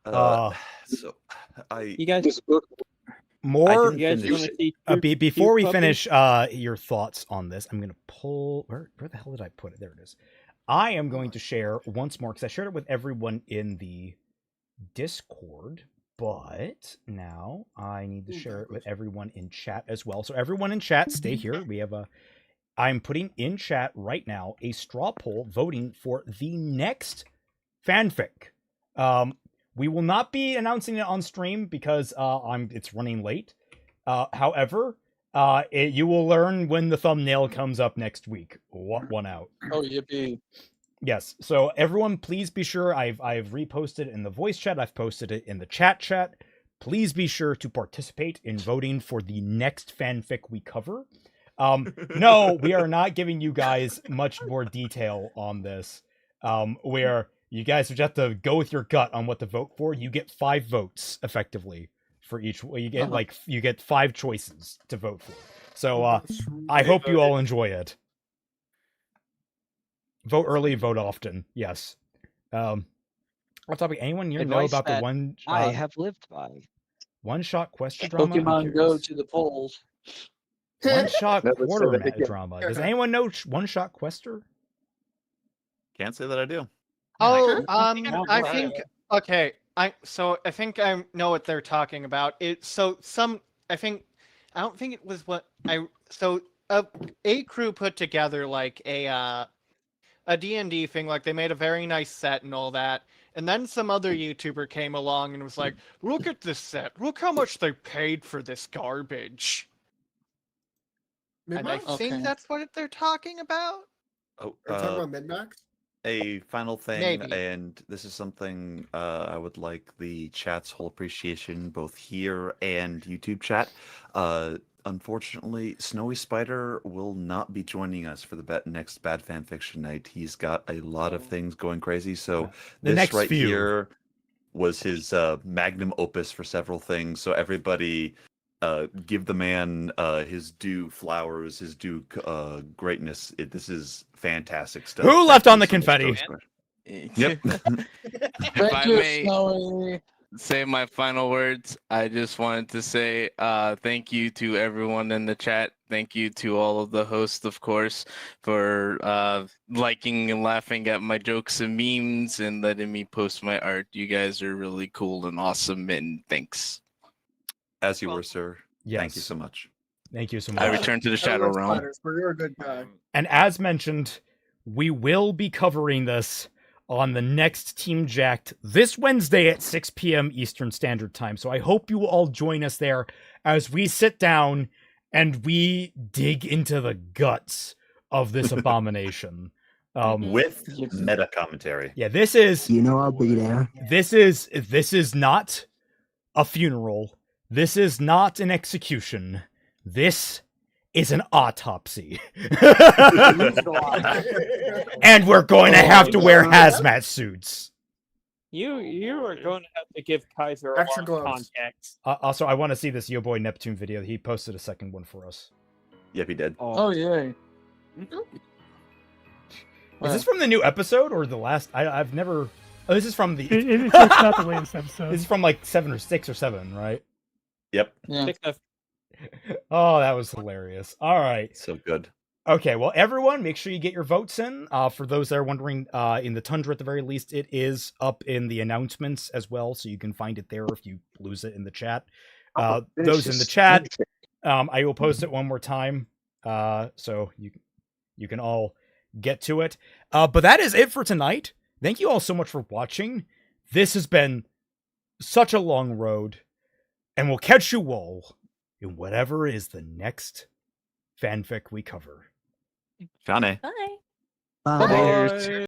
So You guys, More. you guys want to see? Before we cute finish your thoughts on this, I'm going to pull... Where the hell did I put it? There it is. I am going to share once more, because I shared it with everyone in the Discord, but now I need to share it with everyone in chat as well. So everyone in chat, stay here. We have I'm putting in chat right now a straw poll voting for the next fanfic. We will not be announcing it on stream because it's running late. However, you will learn when the thumbnail comes up next week. What one out? Oh, yippee. Yes. So everyone, please be sure. I've reposted it in the voice chat. I've posted it in the chat. Please be sure to participate in voting for the next fanfic we cover. No, we are not giving you guys much more detail on this. Where you guys would have to go with your gut on what to vote for. You get 5 votes effectively for each. You get you get 5 choices to vote for. So I hope you all enjoy it. Vote early, vote often. Yes. What topic? Anyone here know Advice about the that one? I have lived by. One-shot question drama. I'm Pokemon Go to the polls. One-shot Never said quarter it meta again. drama. Does anyone know one-shot quester? Can't say that I do. Oh, I think okay. I think I know what they're talking about. I don't think it was a crew put together like a D&D thing, like they made a very nice set and all that. And then some other YouTuber came along and was like, "Look at this set. Look how much they paid for this garbage." And I think that's what they're talking about. Oh, Are you talking about Mid-Max? A final thing, Maybe. and this is something I would like the chat's whole appreciation, both here and YouTube chat. Unfortunately, Snowy Spider will not be joining us for the next Bad Fanfiction night. He's got a lot of things going crazy, so The this next right few. here was his magnum opus for several things. So everybody, give the man his due flowers, his due greatness. This is fantastic stuff. Who Thank left you on the so much, confetti? Snowy Spider. Yep. If I may, say my final words, I just wanted to say thank you to everyone in the chat. Thank you to all of the hosts, of course, for liking and laughing at my jokes and memes and letting me post my art. You guys are really cool and awesome, and thanks. As you were, sir. Yes. Thank you so much. Thank you so much. I return to the Shadow Realm. You're a good guy. And as mentioned, we will be covering this on the next Team Jacked this Wednesday at 6 p.m. Eastern Standard Time. So I hope you all join us there as we sit down and we dig into the guts of this abomination. With meta commentary. Yeah, this is... I'll be there. This is not a funeral. This is not an execution. This is an autopsy. And we're going to have to wear hazmat suits. You are going to have to give Kaiser a Extra lot of gloves. context. Also, I want to see this Yo Boy Neptune video. He posted a second one for us. Yep, he did. Oh, yay. Is this from the new episode or the last? I've never... Oh, this is from the... It's not the latest episode. This is from like 6 or 7, right? Yep. Yeah. Oh, that was hilarious. All right. So good. Okay, well, everyone, make sure you get your votes in. For those that are wondering, in the Tundra at the very least, it is up in the announcements as well, so you can find it there if you lose it in the chat. Those in the chat, I will post it one more time, so you can all get to it. But that is it for tonight. Thank you all so much for watching. This has been such a long road, and we'll catch you all in whatever is the next fanfic we cover. Johnny. Bye. Bye. Bye.